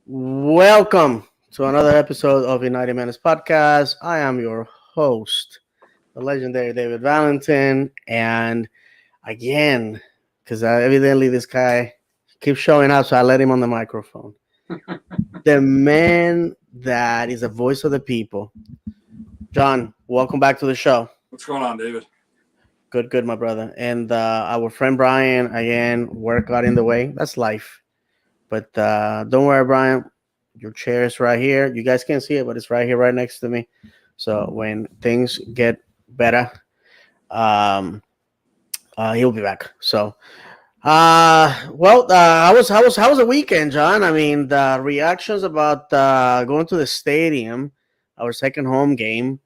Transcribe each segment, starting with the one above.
Welcome to another episode of United Menace Podcast. I am your host, the legendary David Valentin, and again, because evidently this guy keeps showing up, so I let him on the microphone. The man that is the voice of the people, John. Welcome back to the show. What's going on, David? Good, my brother. And our friend Brian, again, work got in the way. That's life. But don't worry, Brian. Your chair is right here. You guys can't see it, but it's right here, right next to me. So when things get better, um, he'll be back. So, how was the weekend, John? I mean, the reactions about going to the stadium, our second home game.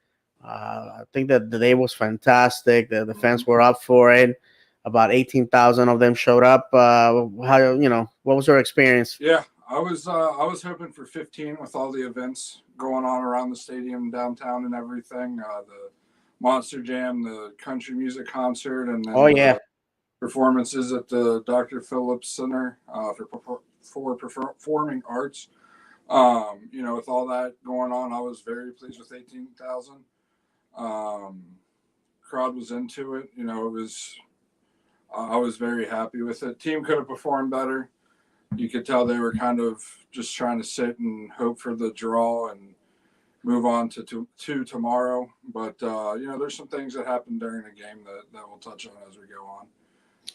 I think that the day was fantastic. The fans were up for it. About 18,000 of them showed up. What was your experience? Yeah, I was hoping for 15 with all the events going on around the stadium, downtown, and everything. The Monster Jam, the country music concert, and Oh then yeah. the performances at the Dr. Phillips Center for Performing Arts. With all that going on, I was very pleased with 18,000. Um, Crowd was into it. It was. I was very happy with it. Team could have performed better. You could tell they were kind of just trying to sit and hope for the draw and move on to tomorrow. But there's some things that happened during the game that we'll touch on as we go on.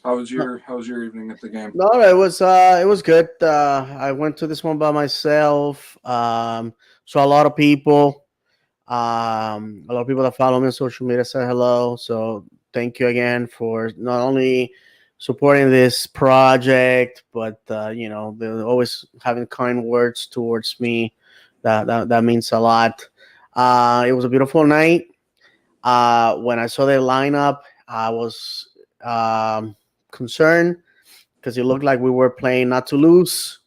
How was your evening at the game? No, it was good. I went to this one by myself. Saw a lot of people. A lot of people that follow me on social media said hello. So thank you again for not only supporting this project, but they're always having kind words towards me. That means a lot. It was a beautiful night. When I saw the lineup, I was concerned because it looked like we were playing not to lose.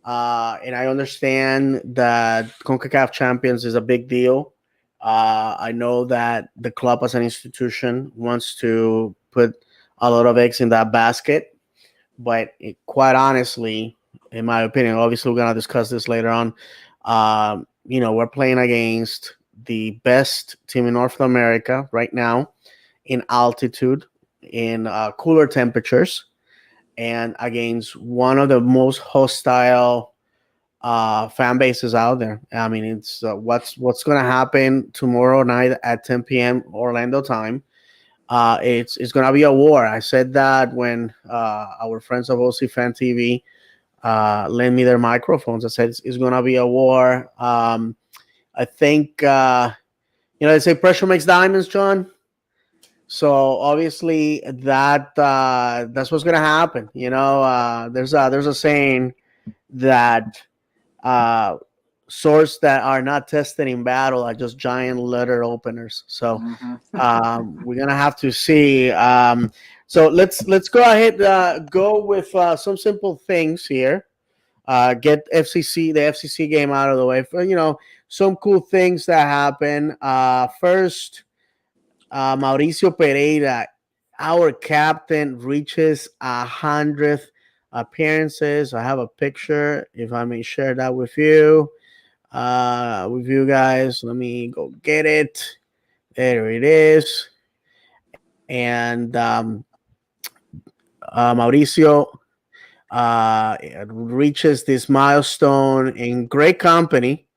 And I understand that CONCACAF Champions is a big deal. I know that the club as an institution wants to put a lot of eggs in that basket, but quite honestly, in my opinion, obviously we're gonna discuss this later on. We're playing against the best team in North America right now in altitude, in cooler temperatures, and against one of the most hostile fan bases out there. I mean, it's what's going to happen tomorrow night at 10 p.m. Orlando time. It's going to be a war. I said that when our friends of OC Fan TV lent me their microphones. I said it's going to be a war. I think they say pressure makes diamonds, John. So obviously that's what's gonna happen. There's a saying that uh, swords that are not tested in battle are just giant letter openers. So Mm-hmm. we're gonna have to see. So let's go ahead go with some simple things here. Get the FCC game out of the way. For some cool things that happen. First, Mauricio Pereira, our captain, reaches 100th appearances. I have a picture, if I may share that with you guys. Let me go get it. There it is. And Mauricio reaches this milestone in great company.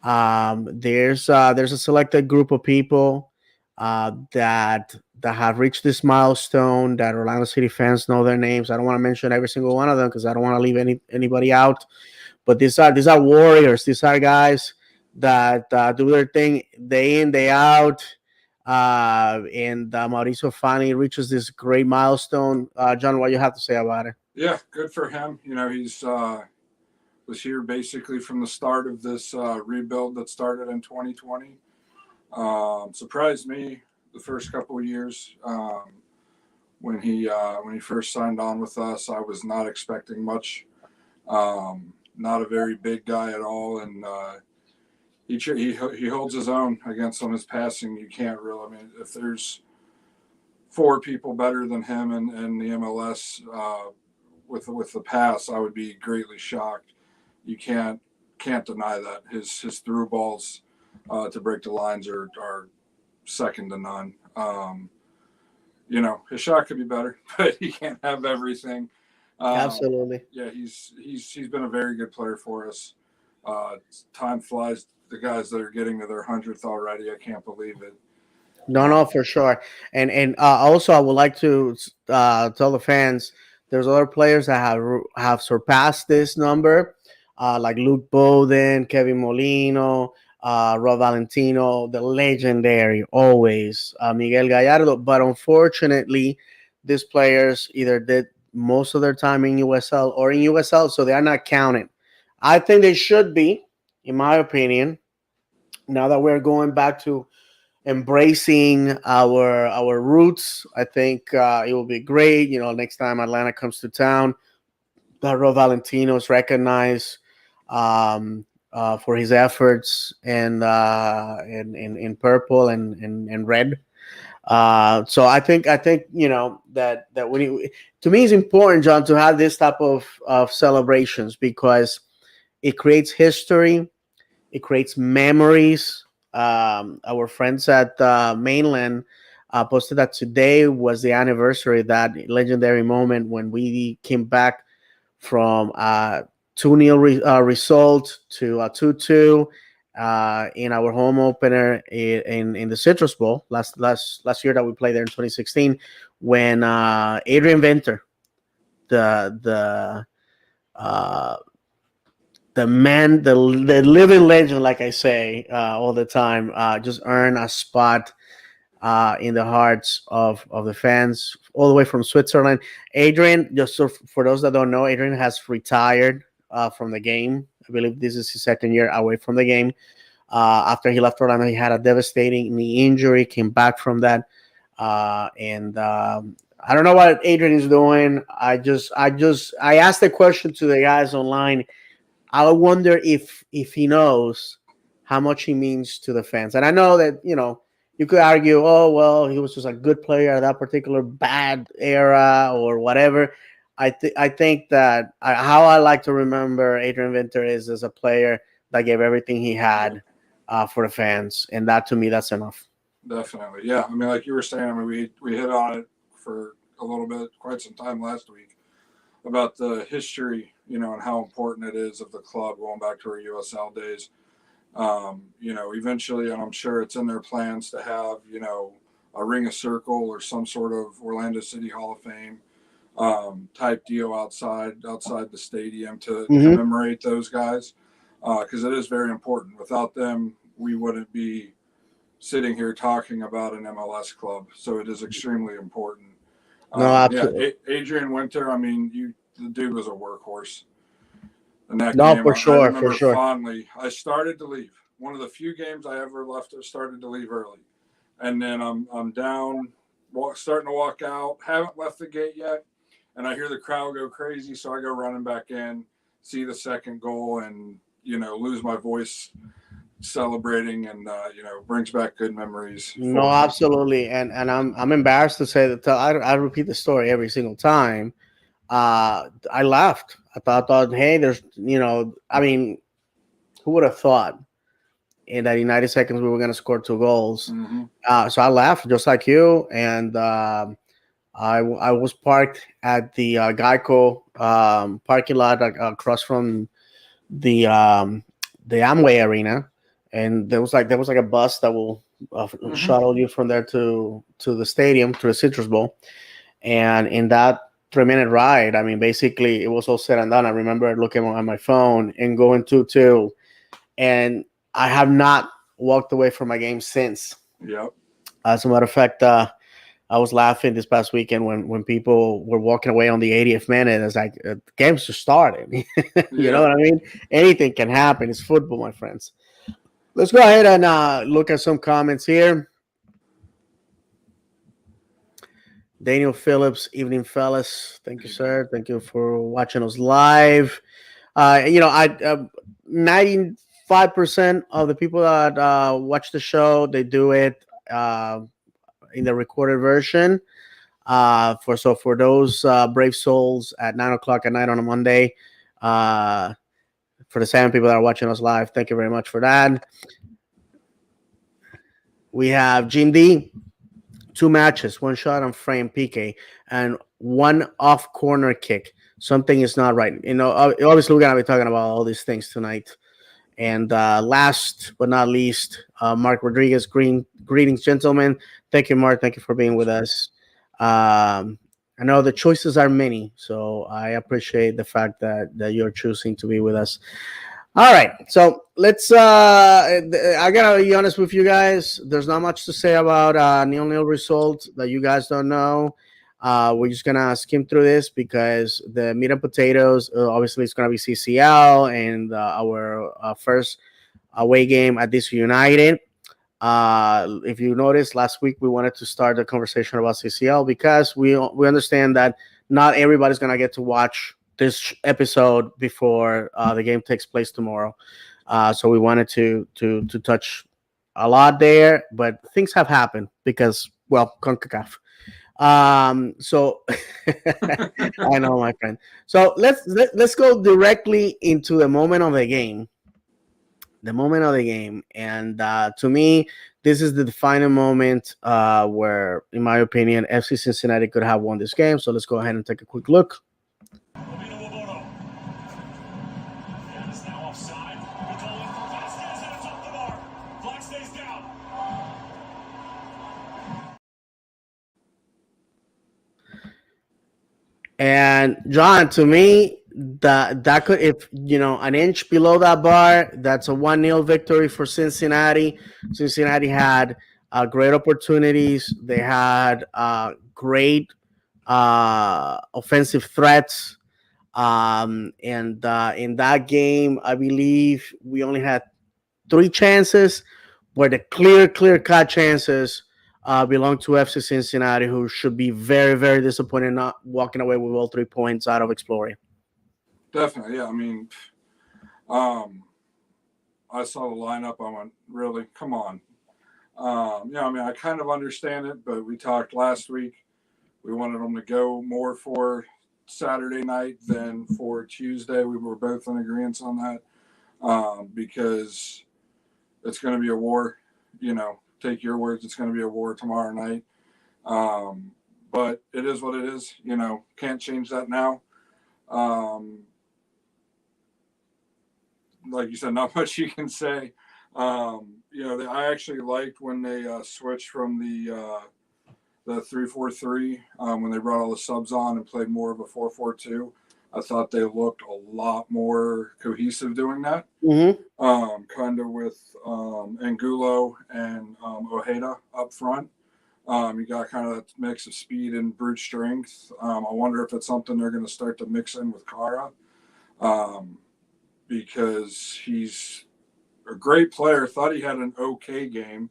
There's a selected group of people that have reached this milestone. That Orlando City fans know their names. I don't want to mention every single one of them because I don't want to leave anybody out. But these are warriors. These are guys that do their thing day in day out. And Mauricio finally reaches this great milestone. John, what you have to say about it? Yeah, good for him. He's was here basically from the start of this rebuild that started in 2020. Surprised me the first couple of years when he first signed on with us. I was not expecting much. Not a very big guy at all, and he holds his own against on his passing. You can't really. I mean, if there's four people better than him in the MLS with the pass, I would be greatly shocked. you can't deny that his through balls to break the lines are second to none. His shot could be better, but he can't have everything. Absolutely. Yeah, he's been a very good player for us. Time flies. The guys that are getting to their 100th already, I can't believe it. No, no, for sure. And also, I would like to tell the fans there's other players that have surpassed this number, like Luke Bowden, Kevin Molino, Rob Valentino, the legendary always Miguel Gallardo. But unfortunately, these players either did most of their time in USL or in USL, so they are not counted. I think they should be, in my opinion. Now that we're going back to embracing our roots. I think it will be great. Next time Atlanta comes to town, that Rob Valentino is recognized for his efforts in purple and red. So I think that when to me it's important, John, to have this type of celebrations because it creates history, it creates memories. Our friends at Mainland posted that today was the anniversary of that legendary moment when we came back from 2-0 result to a 2-2 in our home opener in the Citrus Bowl last year that we played there in 2016 when Adrian Venter, the uh, the man, the living legend, like I say all the time, just earned a spot in the hearts of the fans all the way from Switzerland. Adrian, just so for those that don't know, Adrian has retired from the game. I believe this is his second year away from the game. After he left Orlando, he had a devastating knee injury, came back from that. And I don't know what Adrian is doing. I asked the question to the guys online. I wonder if he knows how much he means to the fans. And I know that you could argue, oh well, he was just a good player at that particular bad era or whatever. I think that how I like to remember Adrian Winter is as a player that gave everything he had for the fans, and that to me that's enough. Definitely, yeah. I mean, like you were saying, I mean, we hit on it for a little bit, quite some time last week about the history, and how important it is of the club going back to our USL days. Eventually, and I'm sure it's in their plans to have, a ring of circle or some sort of Orlando City Hall of Fame type deal outside the stadium to Mm-hmm. commemorate those guys because it is very important. Without them, we wouldn't be sitting here talking about an MLS club. So it is extremely important. No, Yeah, absolutely. Adrian Winter. I mean, the dude was a workhorse in that No, game. for I sure, for remember sure. fondly. I started to leave. One of the few games I ever left. I started to leave early, and then I'm down, starting to walk out. Haven't left the gate yet, and I hear the crowd go crazy. So I go running back in, see the second goal, and lose my voice celebrating, and brings back good memories No, for me. absolutely, and I'm embarrassed to say that I repeat the story every single time. I laughed. I thought, hey, I mean, who would have thought in that in 90 seconds we were going to score 2 goals? Mm-hmm. So I laughed just like you, and I was parked at the Geico parking lot across from the um, the Amway Arena, and there was like a bus that will Mm-hmm. shuttle you from there to the stadium to the Citrus Bowl, and in that 3 minute ride, I mean, basically it was all said and done. I remember looking on my phone and going 2-2, and I have not walked away from my game since. Yep. As a matter of fact, I was laughing this past weekend when people were walking away on the 80th minute. It's like the game's just started. You know Yeah. what I mean? Anything can happen. It's football, my friends. Let's go ahead and look at some comments here. Daniel Phillips, evening fellas. Thank you, sir. Thank you for watching us live. I 95% of the people that watch the show, they do it in the recorded version. For those brave souls at 9 o'clock at night on a Monday, uh, For the 7 people that are watching us live, thank you very much for that. We have Jim D, 2 matches, 1 shot on frame PK, and 1 off corner kick. Something is not right. Obviously, we're going to be talking about all these things tonight. And last but not least, Mark Rodriguez. Greetings, gentlemen. Thank you, Mark. Thank you for being with us. I know the choices are many, so I appreciate the fact that you're choosing to be with us. All right, so let's. I gotta be honest with you guys. There's not much to say about 0-0 result that you guys don't know. We're just gonna skim through this because the meat and potatoes, obviously, it's gonna be CCL and our first away game at DC United. If you noticed, last week we wanted to start the conversation about CCL because we understand that not everybody's gonna get to watch this episode before the game takes place tomorrow. So we wanted to touch a lot there, but things have happened because, well, CONCACAF. So I know, my friend. So let's go directly into the moment of the game. The moment of the game, and to me, this is the defining moment where, in my opinion, FC Cincinnati could have won this game. So let's go ahead and take a quick look. And John, to me, that could, if an inch below that bar, that's a 1-0 victory for Cincinnati. Cincinnati had great opportunities. They had great offensive threats. And in that game, I believe we only had 3 chances, where the clear cut chances belong to FC Cincinnati, who should be very, very disappointed not walking away with all 3 points out of Exploria. Definitely, yeah. I mean, I saw the lineup. I went, really? Come on. I mean, I kind of understand it, but we talked last week. We wanted them to go more for Saturday night than for Tuesday. We were both in agreement on that because it's going to be a war. Take your words, it's going to be a war tomorrow night. But it is what it is. Can't change that now. Like you said, not much you can say. I actually liked when they switched from the 3-4-3 when they brought all the subs on and played more of a 4-4-2. I thought they looked a lot more cohesive doing that. Mm-hmm. Kind of with Angulo and Ojeda up front. You got kind of that mix of speed and brute strength. I wonder if it's something they're going to start to mix in with Kara. Because he's a great player. Thought he had an okay game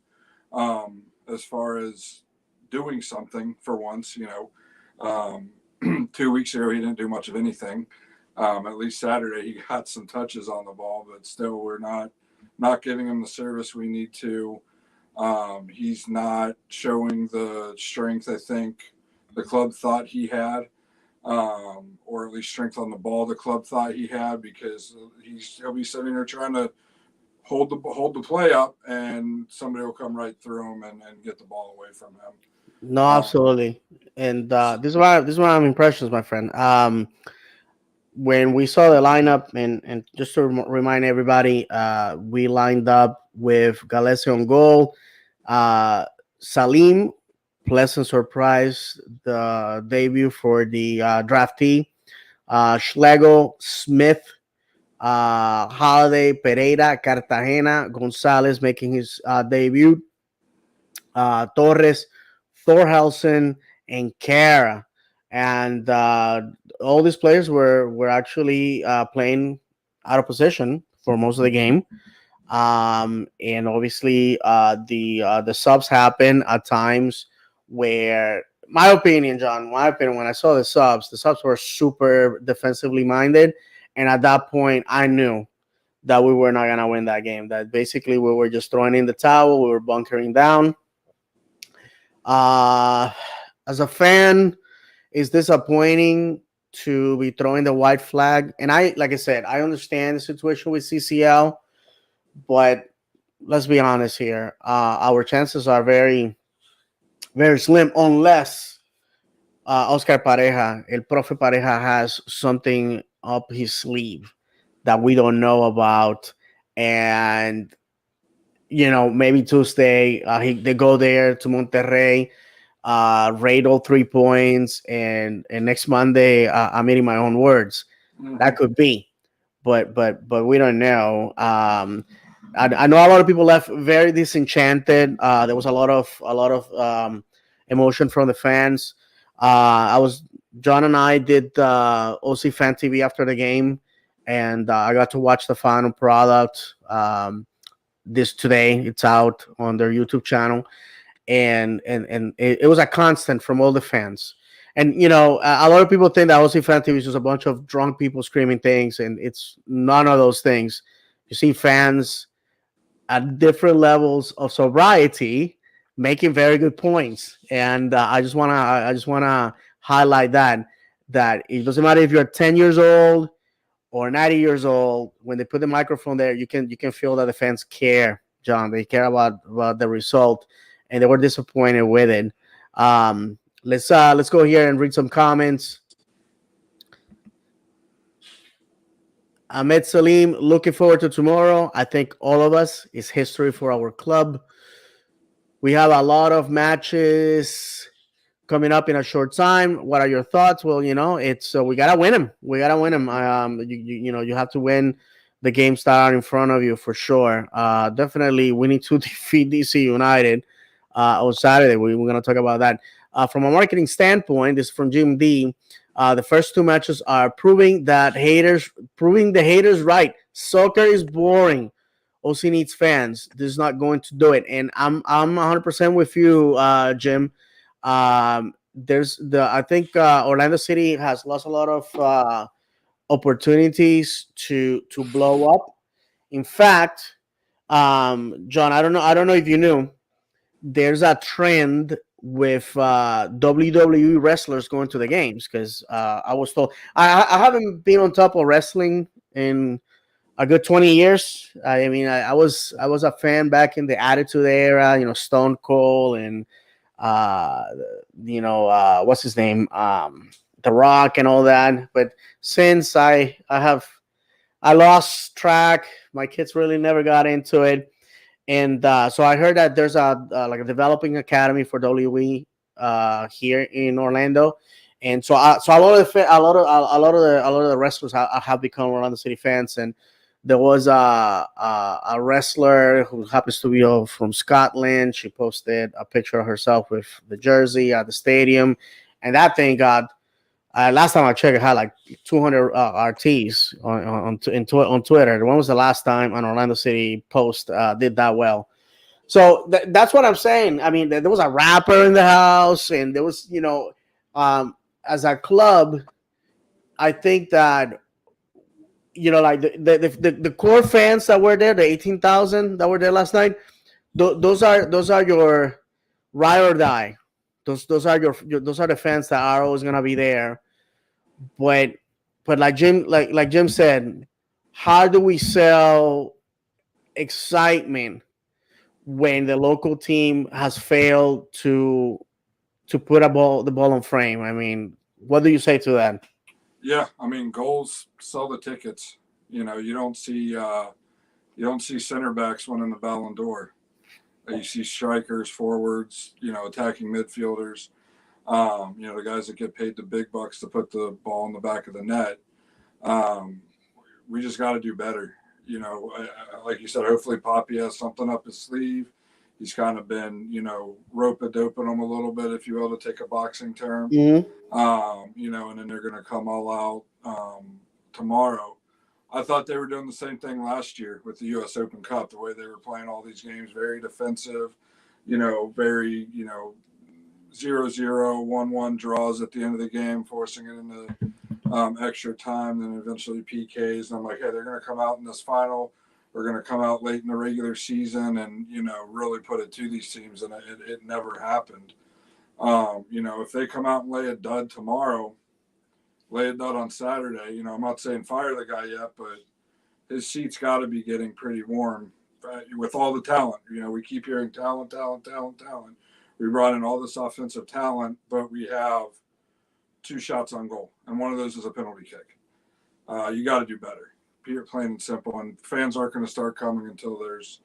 as far as doing something for once. 2 weeks ago, he didn't do much of anything. At least Saturday, he got some touches on the ball, but still, we're not giving him the service we need to. He's not showing the strength I think the club thought he had. Or at least strength on the ball the club thought he had, because he'll be sitting there trying to hold the play up, and somebody will come right through him and get the ball away from him. No, absolutely. And this is why I'm impressions, my friend. When we saw the lineup, and just to remind everybody, we lined up with Galese on goal, Salim, pleasant surprise, the debut for the draftee, Schlegel, Smith, Holiday, Pereira, Cartagena, Gonzalez making his debut, Torres, Thorhelson, and Kara. And all these players were actually playing out of position for most of the game. And obviously, the subs happen at times where, my opinion, when I saw the subs were super defensively minded. And at that point, I knew that we were not going to win that game. That basically we were just throwing in the towel. We were bunkering down. As a fan, it's disappointing to be throwing the white flag. And like I said, I understand the situation with CCL, but let's be honest here. Our chances are very, very slim unless Oscar Pareja, El Profe Pareja, has something up his sleeve that we don't know about. And, maybe Tuesday, they go there to Monterrey, rate all 3 points, and next Monday, I'm eating my own words. That could be, but we don't know. I know a lot of people left very disenchanted. There was a lot of emotion from the fans. I was John and I did OC Fan TV after the game, and I got to watch the final product. This today, it's out on their YouTube channel, and it was a constant from all the fans. And a lot of people think that OC Fan TV is just a bunch of drunk people screaming things, and it's none of those things. You see fans at different levels of sobriety making very good points, and I just wanna highlight that it doesn't matter if you're 10 years old or 90 years old. When they put the microphone there, you can feel that the fans care, John. They care about the result, and they were disappointed with it. Let's go here and read some comments. Ahmed Salim, looking forward to tomorrow. I think all of us is history for our club. We have a lot of matches coming up in a short time. What are your thoughts? Well, it's we gotta win them. We gotta win them. You have to win the games that are in front of you for sure. Definitely, we need to defeat DC United on Saturday. We're gonna talk about that. From a marketing standpoint, this is from Jim D. The first two matches are proving the haters right. Soccer is boring. OC needs fans. This is not going to do it. And I'm 100% with you, Jim. I think Orlando City has lost a lot of opportunities to blow up. In fact, John, I don't know if you knew, there's a trend with WWE wrestlers going to the games, because I was told I haven't been on top of wrestling in a good 20 years. I mean, I was a fan back in the Attitude Era, Stone Cold and uh, what's his name, The Rock and all that. But since I lost track, my kids really never got into it. And so I heard that there's like a developing academy for WWE here in Orlando, and so a lot of the wrestlers have become Orlando City fans. And there was a wrestler who happens to be from Scotland. She posted a picture of herself with the jersey at the stadium, and that thing got. Last time I checked, it had like 200 RTs on Twitter. When was the last time an Orlando City post did that well? So that's what I'm saying. I mean, there was a rapper in the house, and there was, as a club, I think that, like the core fans that were there, the 18,000 that were there last night, those are your ride or die. Those are those are the fans that are always gonna be there. But like Jim said, how do we sell excitement when the local team has failed to put the ball on frame? I mean, what do you say to that? Yeah, I mean, goals sell the tickets. You don't see center backs winning the Ballon d'Or. You see strikers, forwards, attacking midfielders. The guys that get paid the big bucks to put the ball in the back of the net. We just got to do better. Like you said, hopefully Poppy has something up his sleeve. He's kind of been, rope-a-doping them a little bit, if you will, to take a boxing term. Mm-hmm. And then they're going to come all out tomorrow. I thought they were doing the same thing last year with the U.S. Open Cup, the way they were playing all these games, very defensive, very, 0-0, 1-1 draws at the end of the game, forcing it into extra time, then eventually PKs. And I'm like, hey, they're going to come out in this final. They're going to come out late in the regular season and, really put it to these teams. And it never happened. If they come out and lay a dud tomorrow, lay it out on Saturday. You know, I'm not saying fire the guy yet, but his seat's got to be getting pretty warm with all the talent. You know, we keep hearing talent. We brought in all this offensive talent, but we have 2 shots on goal, and one of those is a penalty kick. You got to do better, plain and simple. And fans aren't going to start coming until there's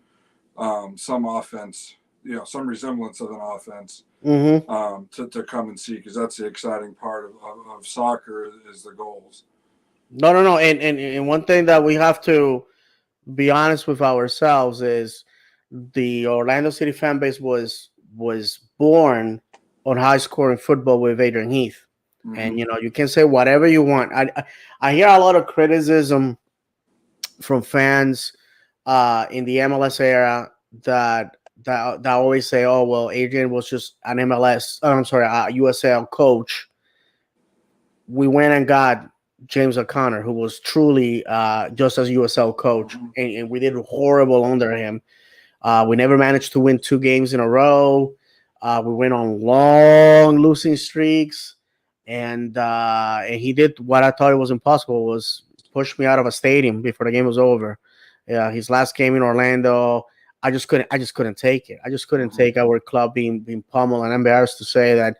some offense, you know, some resemblance of an offense to come and see, because that's the exciting part of soccer is the goals. No. And one thing that we have to be honest with ourselves is the Orlando City fan base was born on high scoring football with Adrian Heath. And you know, you can say whatever you want. I hear a lot of criticism from fans in the MLS era that always say, "Oh well, Adrian was just an MLS. I'm sorry, a USL coach." We went and got James O'Connor, who was truly just as USL coach, and we did horrible under him. We never managed to win 2 games in a row. We went on long losing streaks, and he did what I thought it was impossible, was push me out of a stadium before the game was over. Yeah, his last game in Orlando, I just couldn't take it. I just couldn't take our club being pummeled, and I'm embarrassed to say that.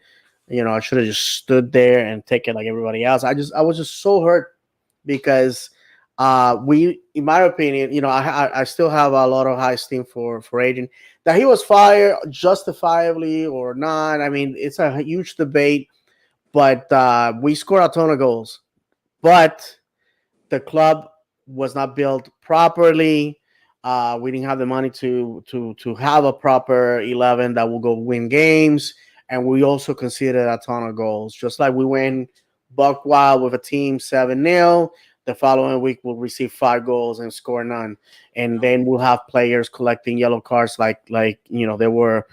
You know, I should have just stood there and take it like everybody else. I was just so hurt because in my opinion, you know, I still have a lot of high esteem for Adrian. That he was fired justifiably or not, I mean, it's a huge debate. But we scored a ton of goals, but the club was not built properly. We didn't have the money to have a proper 11 that will go win games. And we also conceded a ton of goals. Just like we went buck wild with a team 7-0, the following week we'll receive 5 goals and score none. And then we'll have players collecting yellow cards like you know, there were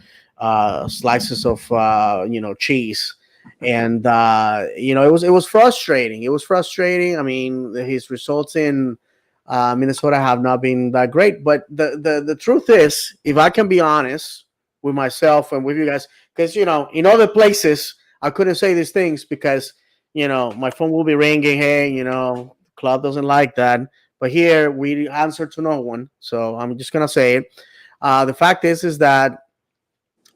slices of you know, cheese. And you know, it was frustrating. It was frustrating. I mean, his results in Minnesota have not been that great. But the truth is, if I can be honest with myself and with you guys, because, you know, in other places, I couldn't say these things because, you know, my phone will be ringing. Hey, you know, club doesn't like that. But here, we answer to no one. So I'm just going to say it. The fact is that,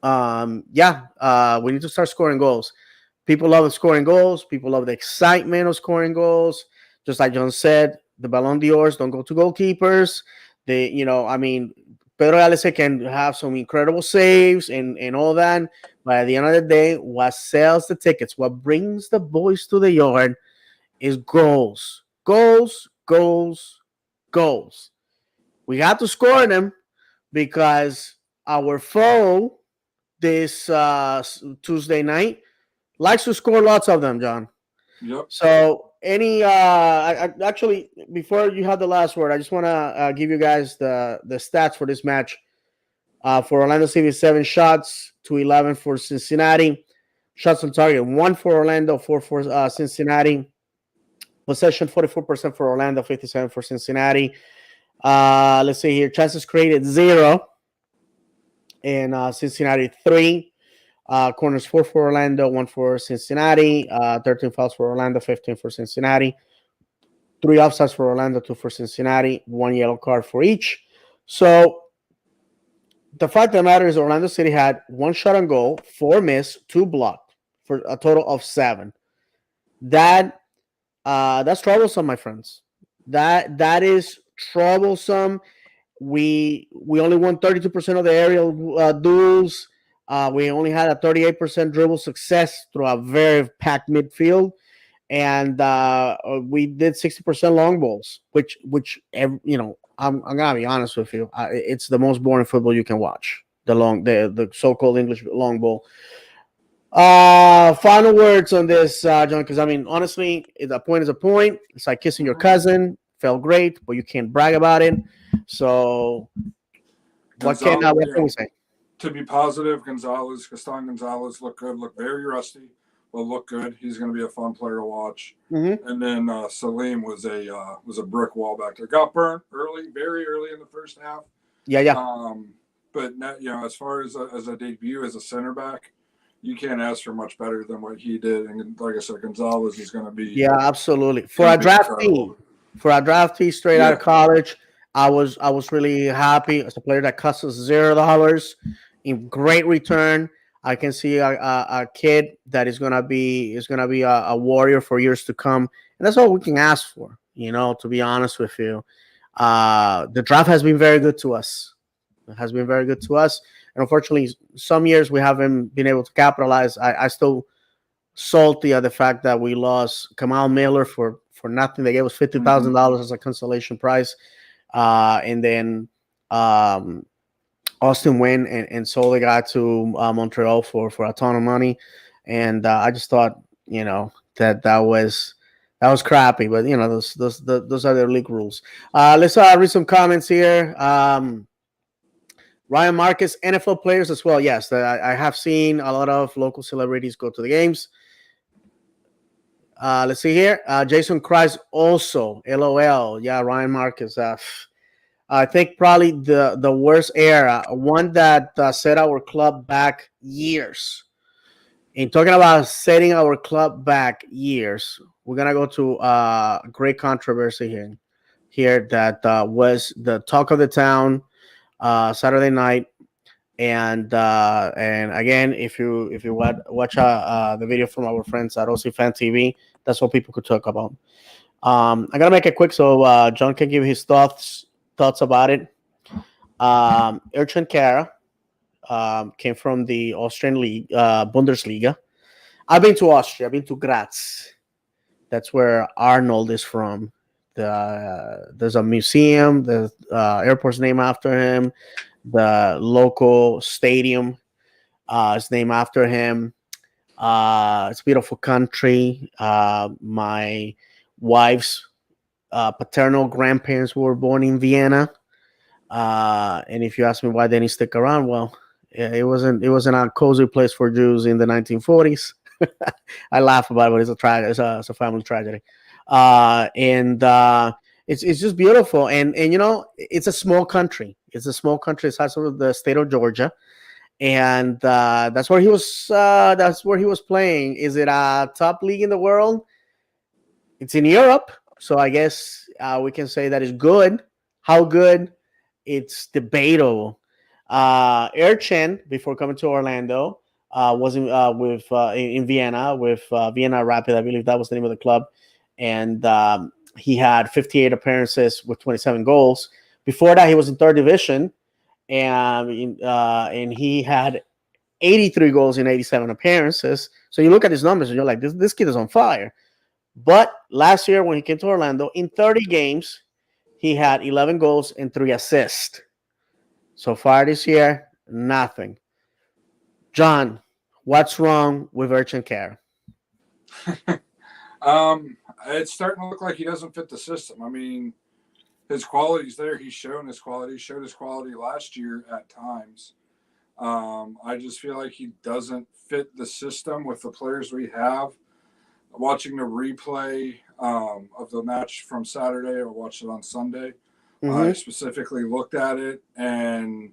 we need to start scoring goals. People love scoring goals. People love the excitement of scoring goals. Just like John said, the Ballon d'Ors don't go to goalkeepers. They, you know, I mean, Pedro Alese can have some incredible saves and all that, but at the end of the day, what sells the tickets, what brings the boys to the yard is goals. Goals. We have to score them because our foe this Tuesday night likes to score lots of them, John. Yep. So actually, before you have the last word, I just want to give you guys the stats for this match. For Orlando City, 7 shots to 11 for Cincinnati. Shots on target, 1 for Orlando, 4 for Cincinnati. Possession, 44% for Orlando, 57% for Cincinnati. Let's see here. Chances created, 0. And Cincinnati, 3. Corners, 4 for Orlando, 1 for Cincinnati. 13 fouls for Orlando, 15 for Cincinnati. 3 offsides for Orlando, 2 for Cincinnati. 1 yellow card for each. So the fact of the matter is Orlando City had 1 shot on goal, 4 missed, 2 blocked for a total of 7. That's troublesome, my friends. That is troublesome. We only won 32% of the aerial duels. We only had a 38% dribble success through a very packed midfield, and we did 60% long balls, which you know, I'm gonna be honest with you, it's the most boring football you can watch. The so-called English long ball. Final words on this, John, because I mean, honestly, a point is a point. It's like kissing your cousin. Felt great, but you can't brag about it. So, what can we say? To be positive, Gaston Gonzalez looked good, looked very rusty, but looked good. He's going to be a fun player to watch. And then Salim was a brick wall back there. Got burnt early, very early in the first half. Yeah. But you know, as far as a debut as a center back, you can't ask for much better than what he did. And like I said, Gonzalez is going to be absolutely. For going a to be incredible. draftee straight out of college, I was really happy as a player that cost us $0 in great return. I can see a kid that is gonna be a warrior for years to come, and that's all we can ask for. To be honest with you, the draft has been very good to us. It has been very good to us, and unfortunately, some years we haven't been able to capitalize. I still salty at the fact that we lost Kamal Miller for nothing. They gave us $50,000 as a consolation prize, and then Austin went and sold the guy to Montreal for a ton of money, and I just thought that was crappy, but those are the league rules. Let's read some comments here. Ryan Marcus, NFL players as well. Yes, I have seen a lot of local celebrities go to the games. Let's see here. Jason Christ also. LOL. Yeah, Ryan Marcus. I think probably the worst era, one that set our club back years. In talking about setting our club back years, we're gonna go to great controversy here. Here that was the talk of the town Saturday night, and again, if you watch the video from our friends at OC Fan TV, that's what people could talk about. I'm gonna make it quick so John can give his thoughts about it. Erchan Kara came from the Austrian league, Bundesliga. I've been to Austria. I've been to Graz. That's where Arnold is from. There's a museum. The airport's named after him. The local stadium is named after him. It's a beautiful country. My wife's paternal grandparents were born in Vienna. And if you ask me why they didn't stick around, well, it wasn't a cozy place for Jews in the 1940s. I laugh about it, but it's a family tragedy. And it's just beautiful, and it's a small country. It's a small country. It's also the state of Georgia, and that's where he was. That's where he was playing. Is it a top league in the world? It's in Europe, so I guess we can say that it's good. How good? It's debatable. Erchen, before coming to Orlando, was in Vienna with Vienna Rapid. I believe that was the name of the club, and he had 58 appearances with 27 goals. Before that, he was in third division, and he had 83 goals in 87 appearances. So you look at his numbers and you're like, this kid is on fire. But last year when he came to Orlando, in 30 games, he had 11 goals and 3 assists. So far this year, nothing. John, what's wrong with Erchan Kara? It's starting to look like he doesn't fit the system. I mean, his quality's there. He's shown his quality. He showed his quality last year at times. I just feel like he doesn't fit the system with the players we have. Watching the replay of the match from Saturday, I watched it on Sunday. I specifically looked at it, and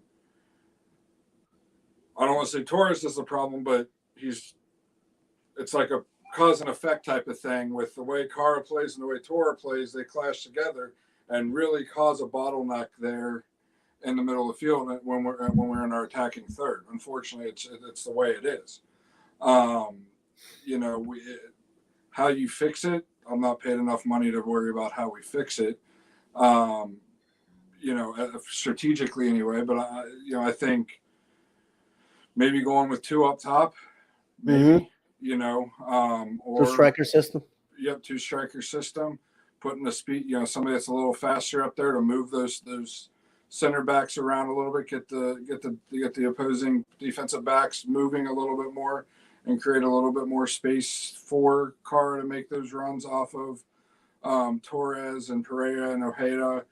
I don't want to say Torres is the problem, but it's like a cause and effect type of thing with the way Kara plays and the way Torres plays. They clash together and really cause a bottleneck there in the middle of the field when we're in our attacking third. Unfortunately, it's the way it is. How you fix it, I'm not paid enough money to worry about how we fix it. Strategically anyway. But I think maybe going with 2 up top, maybe. Or 2-striker system. Yep, 2-striker system. Putting the speed, somebody that's a little faster up there to move those center backs around a little bit, get the opposing defensive backs moving a little bit more, and create a little bit more space for Kara to make those runs off of Torres and Pereira and Ojeda.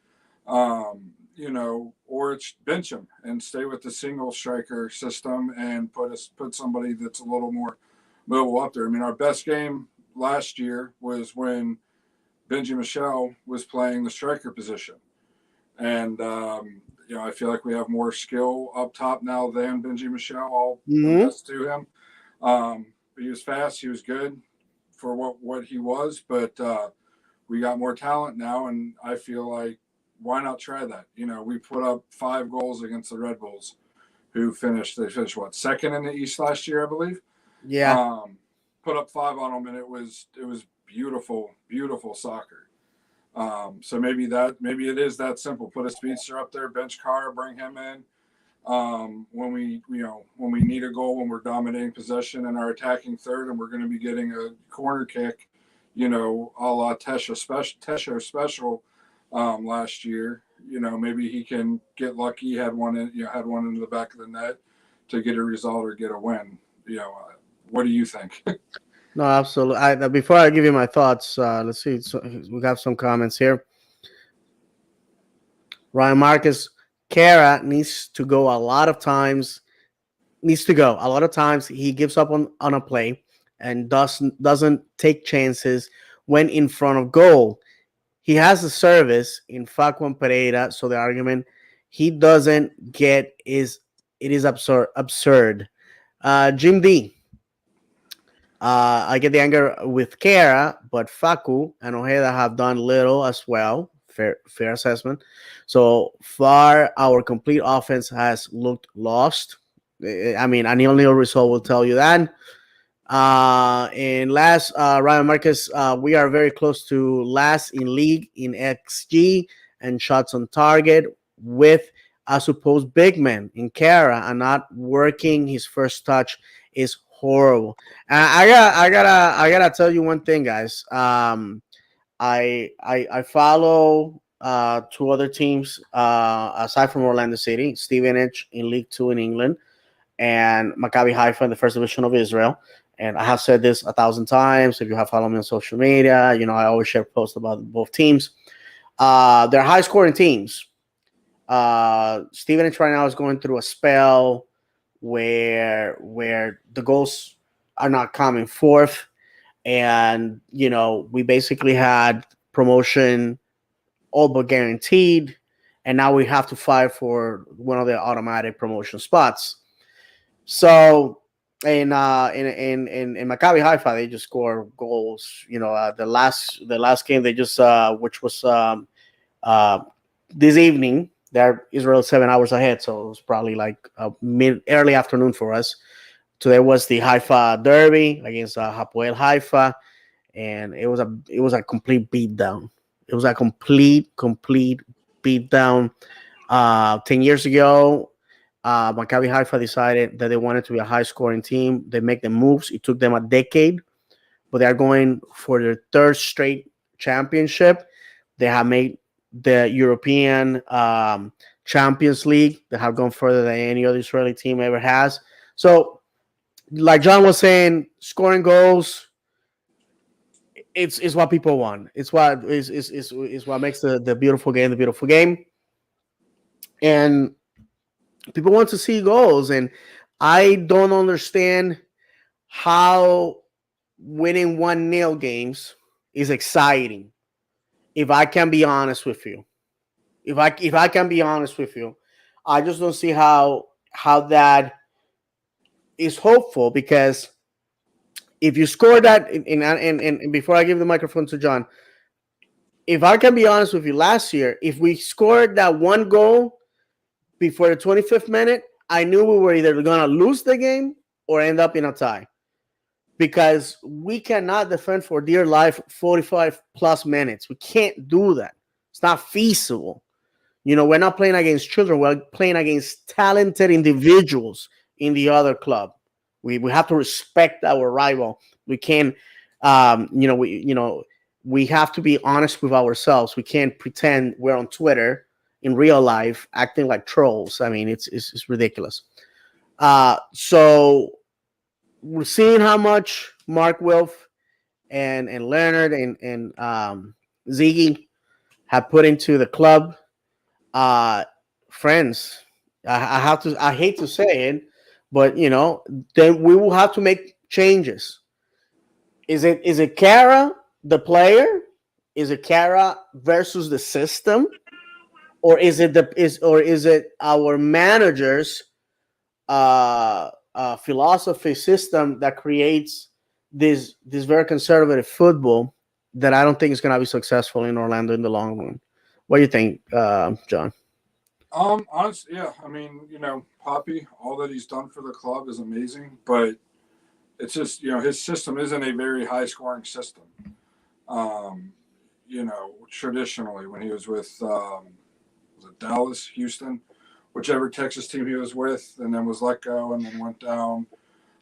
Or it's bench him and stay with the single striker system and put somebody that's a little more mobile up there. I mean, our best game last year was when Benji Michel was playing the striker position. And, I feel like we have more skill up top now than Benji Michel. All the best to him. He was fast. He was good for what he was, but we got more talent now, and I feel like why not try that? We put up 5 goals against the Red Bulls, who they finished what, second in the East last year, I believe. Yeah. Put up 5 on them, and it was beautiful, beautiful soccer. So maybe it is that simple. Put a speedster up there, bench Carr, bring him in. When we need a goal, when we're dominating possession and are attacking third, and we're going to be getting a corner kick, a la Tesho special last year. Maybe he can get lucky. Had one into the back of the net to get a result or get a win. What do you think? No, absolutely. Before I give you my thoughts, let's see. So we got some comments here. Ryan Marcus, Kara needs to go a lot of times. Needs to go a lot of times. He gives up on a play and doesn't take chances when in front of goal. He has a service in Facuan Pereira, so the argument he doesn't get is absurd. Jim D. I get the anger with Kara, but Facu and Ojeda have done little as well. Fair assessment. So far, our complete offense has looked lost. I mean, a nil result will tell you that. And last, Ryan Marcus, we are very close to last in league in XG and shots on target with a supposed big man in Kara and not working. His first touch is horrible. I gotta tell you one thing, guys. I follow 2 other teams aside from Orlando City, Stevenage in League Two in England, and Maccabi Haifa in the First Division of Israel. And I have said this 1,000 times. If you have followed me on social media, I always share posts about both teams. They're high scoring teams. Stevenage right now is going through a spell where the goals are not coming forth. And, we basically had promotion all but guaranteed. And now we have to fight for one of the automatic promotion spots. So in Maccabi Haifa, they just score goals. The last game they just which was this evening. There, Israel 7 hours ahead, so it was probably like early afternoon for us. Today was the Haifa Derby against Hapoel Haifa, and it was a complete beatdown. It was a complete beatdown. 10 years ago, Maccabi Haifa decided that they wanted to be a high-scoring team. They make the moves. It took them a decade, but they are going for their 3rd straight championship. They have made the European Champions League. They have gone further than any other Israeli team ever has. So, like John was saying, scoring goals, it's what people want. It's what is what makes the beautiful game. And people want to see goals, and I don't understand how winning 1-0 games is exciting. If I can be honest with you, I just don't see how that is hopeful, because if you score that, and before I give the microphone to John, if I can be honest with you, last year, if we scored that 1 goal before the 25th minute, I knew we were either going to lose the game or end up in a tie, because we cannot defend for dear life 45 plus minutes. We can't do that. It's not feasible. We're not playing against children. We're playing against talented individuals in the other club. We have to respect our rival. We can't, we have to be honest with ourselves. We can't pretend we're on Twitter in real life acting like trolls. I mean, it's ridiculous. So we're seeing how much Mark Wilf and Leonard and Ziggy have put into the club. Friends, I hate to say it, but then we will have to make changes. Is it Kara the player? Is it Kara versus the system? Or is it our managers philosophy system that creates this very conservative football that I don't think is going to be successful in Orlando in the long run. What do you think, John? Honestly, yeah. I mean, Poppy, all that he's done for the club is amazing, but it's just, his system isn't a very high scoring system. Um, Traditionally when he was with was it Dallas, Houston, whichever Texas team he was with, and then was let go and then went down,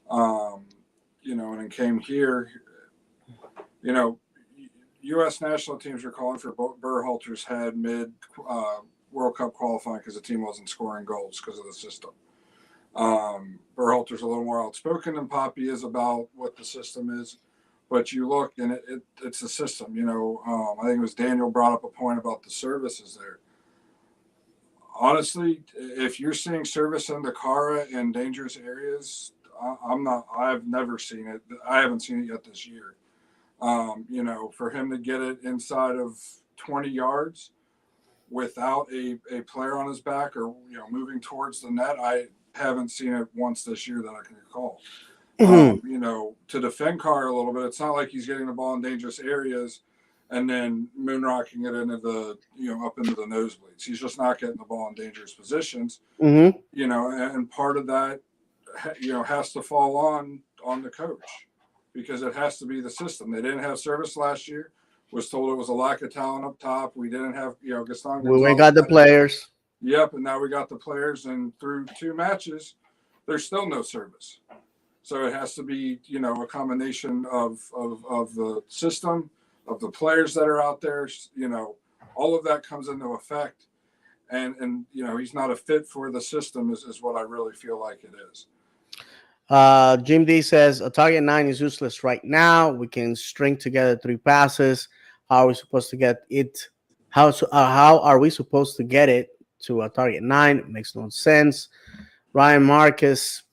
um, and then came here. You know, U.S. national teams were calling for Berhalter's head mid World Cup qualifying because the team wasn't scoring goals because of the system. Berhalter's a little more outspoken than Poppy is about what the system is, but you look and it's a system. I think it was Daniel brought up a point about the services there. Honestly, if you're seeing service in the Cara in dangerous areas, I'm not. I've never seen it. I haven't seen it yet this year. For him to get it inside of 20 yards without a player on his back or moving towards the net, I haven't seen it once this year that I can recall. To defend Carr a little bit, it's not like he's getting the ball in dangerous areas and then moonrocking it into the up into the nosebleeds. He's just not getting the ball in dangerous positions. And part of that has to fall on the coach because it has to be the system. They didn't have service last year. Was told it was a lack of talent up top. We didn't have Gaston. We got the players. Yep, and now we got the players, and through 2 matches, there's still no service. So it has to be, a combination of the system, of the players that are out there. All of that comes into effect, and he's not a fit for the system. Is what I really feel like it is. Jim D says a target 9 is useless right now. We can string together 3 passes. How are we supposed to get it? How are we supposed to get it to a target 9? It makes no sense. Ryan Marcus.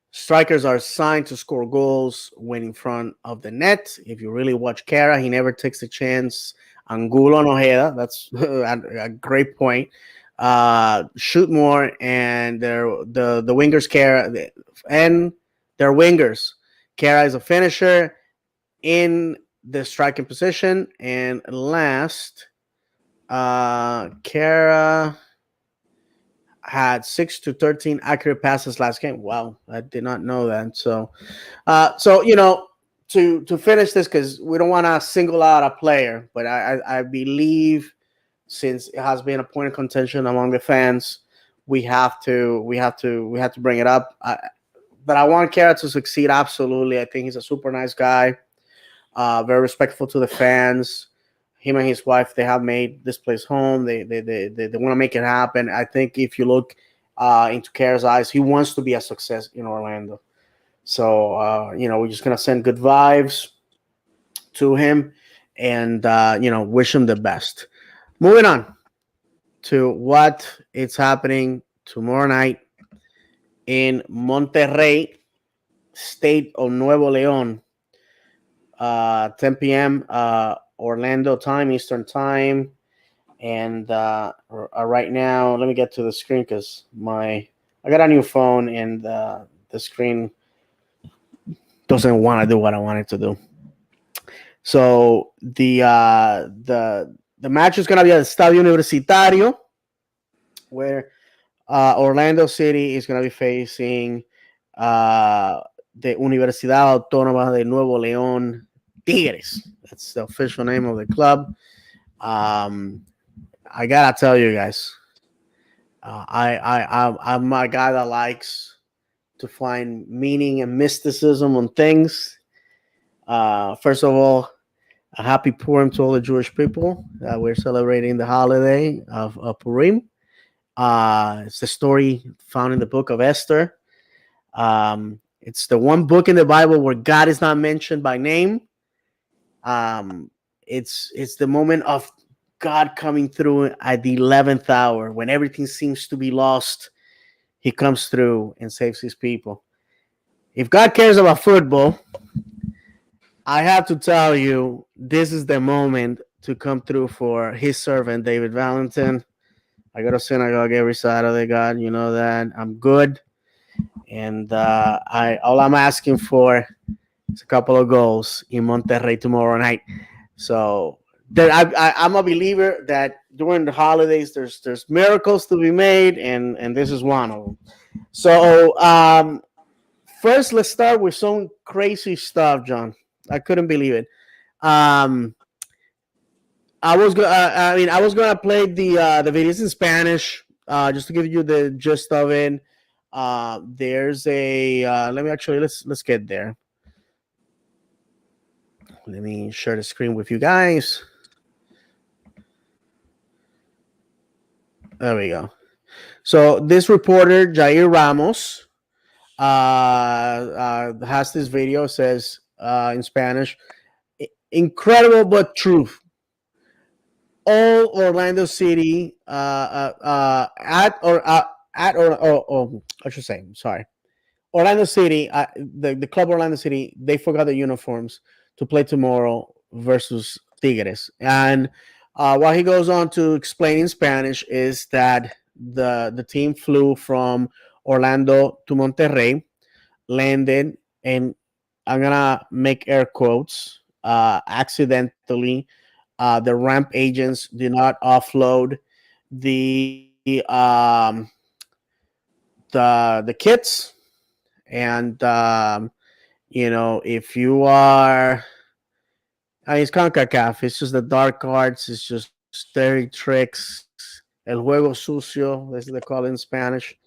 Strikers are assigned to score goals when in front of the net. If you really watch Kara, he never takes a chance. Angulo and Ojeda, that's a great point. Shoot more, and the wingers Kara and their wingers. Kara is a finisher in the striking position, and last, Kara had 6 to 13 accurate passes last game. Wow, I did not know that. So to finish this, because we don't want to single out a player, but I believe since it has been a point of contention among the fans, we have to bring it up. But I want Kara to succeed absolutely. I think he's a super nice guy, very respectful to the fans. Him and his wife, they have made this place home. They want to make it happen. I think if you look into Kara's eyes, he wants to be a success in Orlando. So we're just gonna send good vibes to him, and wish him the best. Moving on to what is happening tomorrow night in Monterrey, state of Nuevo León, 10 p.m. Orlando time, Eastern time. And right now, let me get to the screen because I got a new phone and the screen doesn't want to do what I want it to do. So the match is going to be at the Estadio Universitario, where Orlando City is going to be facing the Universidad Autónoma de Nuevo León Tigres. That's the official name of the club. I gotta tell you guys, I'm a guy that likes to find meaning and mysticism on things. First of all, a happy Purim to all the Jewish people. We're celebrating the holiday of Purim. It's the story found in the book of Esther. It's the one book in the Bible where God is not mentioned by name. It's the moment of God coming through at the 11th hour when everything seems to be lost. He comes through and saves his people. If God cares about football, I have to tell you, this is the moment to come through for his servant, David Valentin. I go to synagogue every Saturday, God. You know that. I'm good. and I all I'm asking for is a couple of goals in Monterrey tomorrow night. So that I'm a believer that during the holidays there's miracles to be made, and this is one of them. So first, let's start with some crazy stuff, John. I couldn't believe it. Um, I was gonna play the videos in Spanish, just to give you the gist of it. There's a let me actually let's get there. Let me share the screen with you guys. There we go. So this reporter Jair Ramos has this video, says in Spanish, incredible but true. All Orlando City I should say, sorry, Orlando City, the club Orlando City, they forgot the uniforms to play tomorrow versus Tigres. And what he goes on to explain in Spanish is that the team flew from Orlando to Monterrey, landed, and I'm gonna make air quotes, accidentally. The ramp agents did not offload the the kits, and if you are, I mean, it's CONCACAF. It's just the dark arts. It's just dirty tricks. El juego sucio, as they call it in Spanish.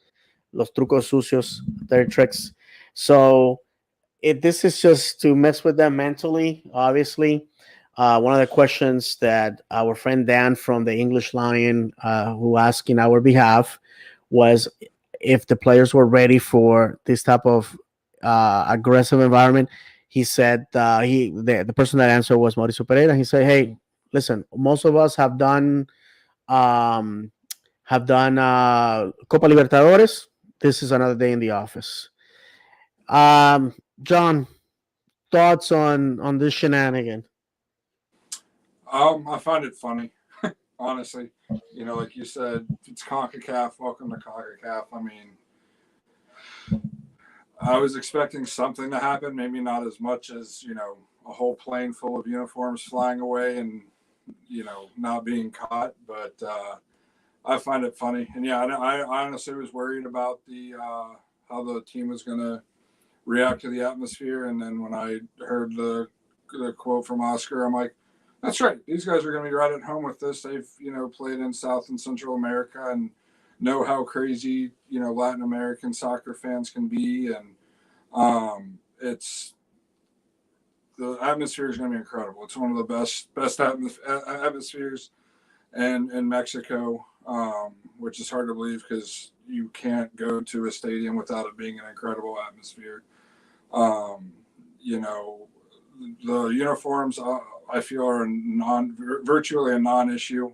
Los trucos sucios, dirty tricks. So this is just to mess with them mentally, obviously. One of the questions that our friend Dan from the English Lion, who asked in our behalf, was if the players were ready for this type of aggressive environment. He said the person that answered was Mauricio Pereira. He said, "Hey, listen, most of us um, have done Copa Libertadores. This is another day in the office." John, thoughts on this shenanigan? I find it funny, honestly. Like you said, it's CONCACAF. Welcome to CONCACAF. I mean, I was expecting something to happen. Maybe not as much as a whole plane full of uniforms flying away and not being caught. But I find it funny, and yeah, I honestly was worried about the how the team was going to react to the atmosphere. And then when I heard the quote from Oscar, I'm like, that's right. These guys are going to be right at home with this. They've played in South and Central America and know how crazy Latin American soccer fans can be, and it's the atmosphere is going to be incredible. It's one of the best atmospheres in Mexico, which is hard to believe because you can't go to a stadium without it being an incredible atmosphere. The uniforms I feel are virtually a non-issue.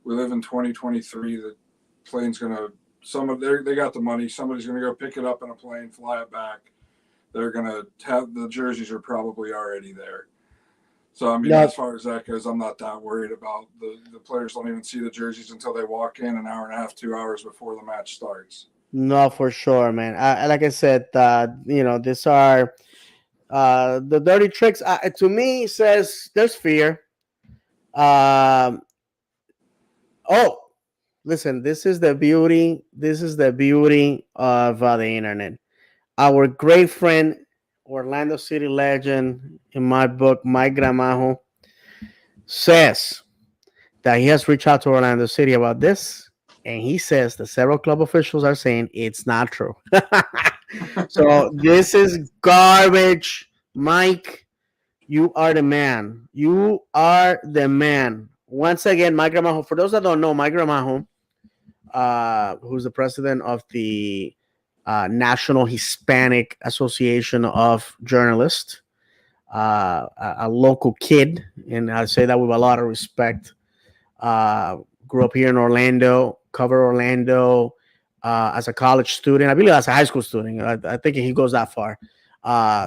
We live in 2023. The plane's gonna they got the money. Somebody's gonna go pick it up in a plane, fly it back. They're gonna have the jerseys are probably already there. So I mean, No, as far as that goes, I'm not that worried about the players. Don't even see the jerseys until they walk in an hour and a half, 2 hours before the match starts. no, for sure, man. Like I said, these are the dirty tricks. To me, says there's fear. Um, oh, listen, this is the beauty. This is the beauty of the internet. Our great friend, Orlando City legend, in my book, Mike Gramajo, says that he has reached out to Orlando City about this, and he says that several club officials are saying it's not true. So this is garbage, Mike. You are the man. You are the man. Once again, Mike Gramajo. For those that don't know, Mike Gramajo, who's the president of the National Hispanic Association of Journalists, a local kid, and I say that with a lot of respect. Uh, Grew up here in Orlando, covered Orlando as a college student. I believe as a high school student. I think he goes that far.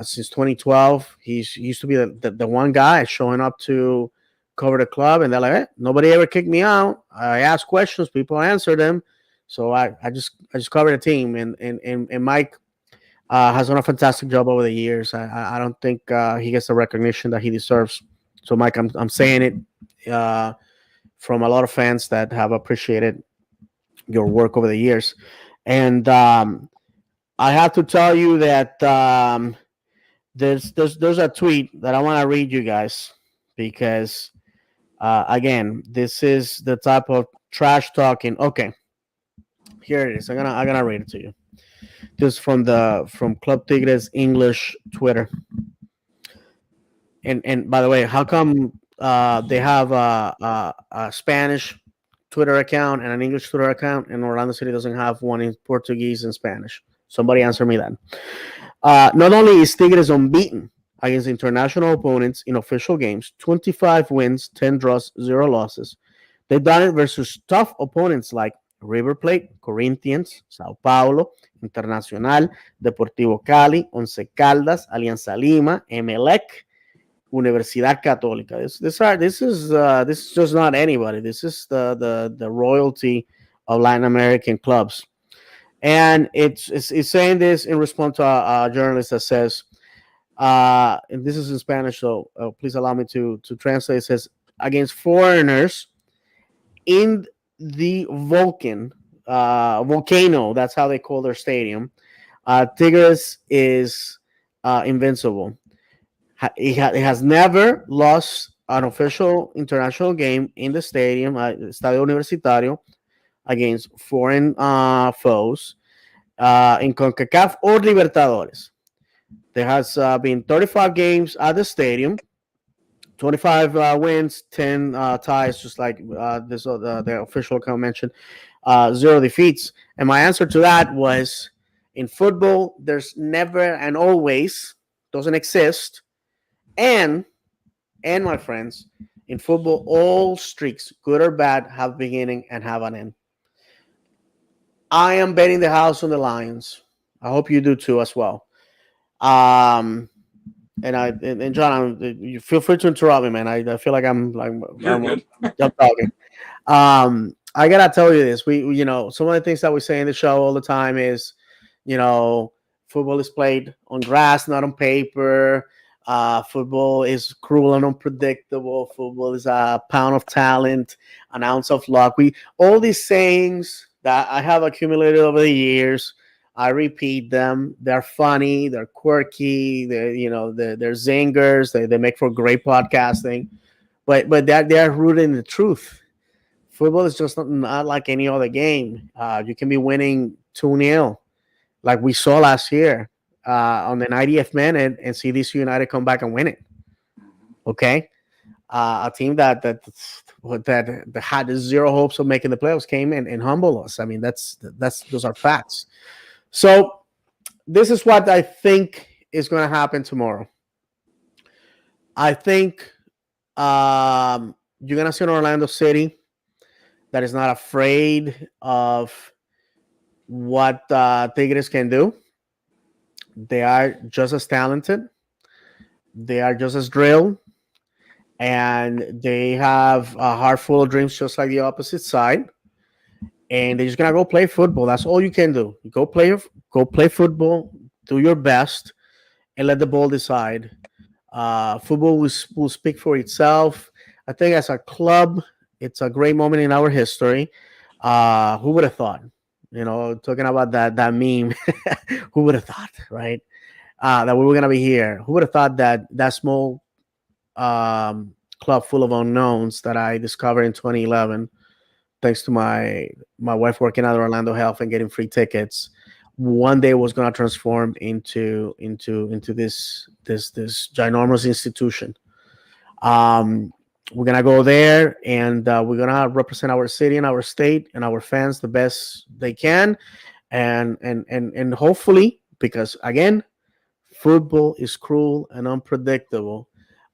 Since 2012, he used to be the one guy showing up to cover the club, and they're like, nobody ever kicked me out. I asked questions, people answered them. So I just covered the team, and Mike has done a fantastic job over the years. I don't think he gets the recognition that he deserves. So Mike, I'm saying it from a lot of fans that have appreciated your work over the years, and I have to tell you that there's a tweet that I want to read you guys because again, this is the type of trash talking. Okay, here it is. I'm gonna read it to you. This is from Club Tigres English Twitter. And by the way, how come they have a Spanish Twitter account and an English Twitter account, and Orlando City doesn't have one in Portuguese and Spanish? Somebody answer me that. Not only is Tigres unbeaten against international opponents in official games, 25 wins, 10 draws, 0 losses. They've done it versus tough opponents like River Plate, Corinthians, Sao Paulo, Internacional, Deportivo Cali, Once Caldas, Alianza Lima, Emelec, Universidad Católica. This is just not anybody. This is the royalty of Latin American clubs, and it's saying this in response to a journalist that says, and this is in Spanish, so please allow me to translate. It says against foreigners in the volcano. That's how they call their stadium. Tigres is invincible. It has never lost an official international game in the stadium, Estadio Universitario, against foreign foes in CONCACAF or Libertadores. There has been 35 games at the stadium, 25 wins, 10 ties, just like the official account mentioned, 0 defeats. And my answer to that was, in football, there's never and always, doesn't exist. And my friends, in football, all streaks, good or bad, have a beginning and have an end. I am betting the house on the Lions. I hope you do too as well. And John, you feel free to interrupt me, man. I feel like I'm talking. I gotta tell you this. We some of the things that we say in the show all the time is, you know, football is played on grass, not on paper. Football is cruel and unpredictable. Football is a pound of talent, an ounce of luck. We all these sayings that I have accumulated over the years. I repeat them. They're funny. They're quirky. They're zingers. They make for great podcasting. But they're rooted in the truth. Football is just not like any other game. You can be winning 2-0, like we saw last year on the 90th minute, and see DC United come back and win it. Okay, a team that had zero hopes of making the playoffs came in and humbled us. I mean, those are facts. So this is what I think is going to happen tomorrow. I think you're going to see an Orlando City that is not afraid of what Tigres can do. They are just as talented. They are just as drilled. And they have a heart full of dreams, just like the opposite side. And they're just gonna go play football. That's all you can do. Go play football. Do your best, and let the ball decide. Football will speak for itself. I think as a club, it's a great moment in our history. Who would have thought? Talking about that meme. Who would have thought, right? That we were gonna be here. Who would have thought that small club full of unknowns that I discovered in 2011, thanks to my wife working at Orlando Health and getting free tickets, one day was going to transform into this ginormous institution. We're gonna go there, and we're gonna represent our city and our state and our fans the best they can, and hopefully, because again, football is cruel and unpredictable.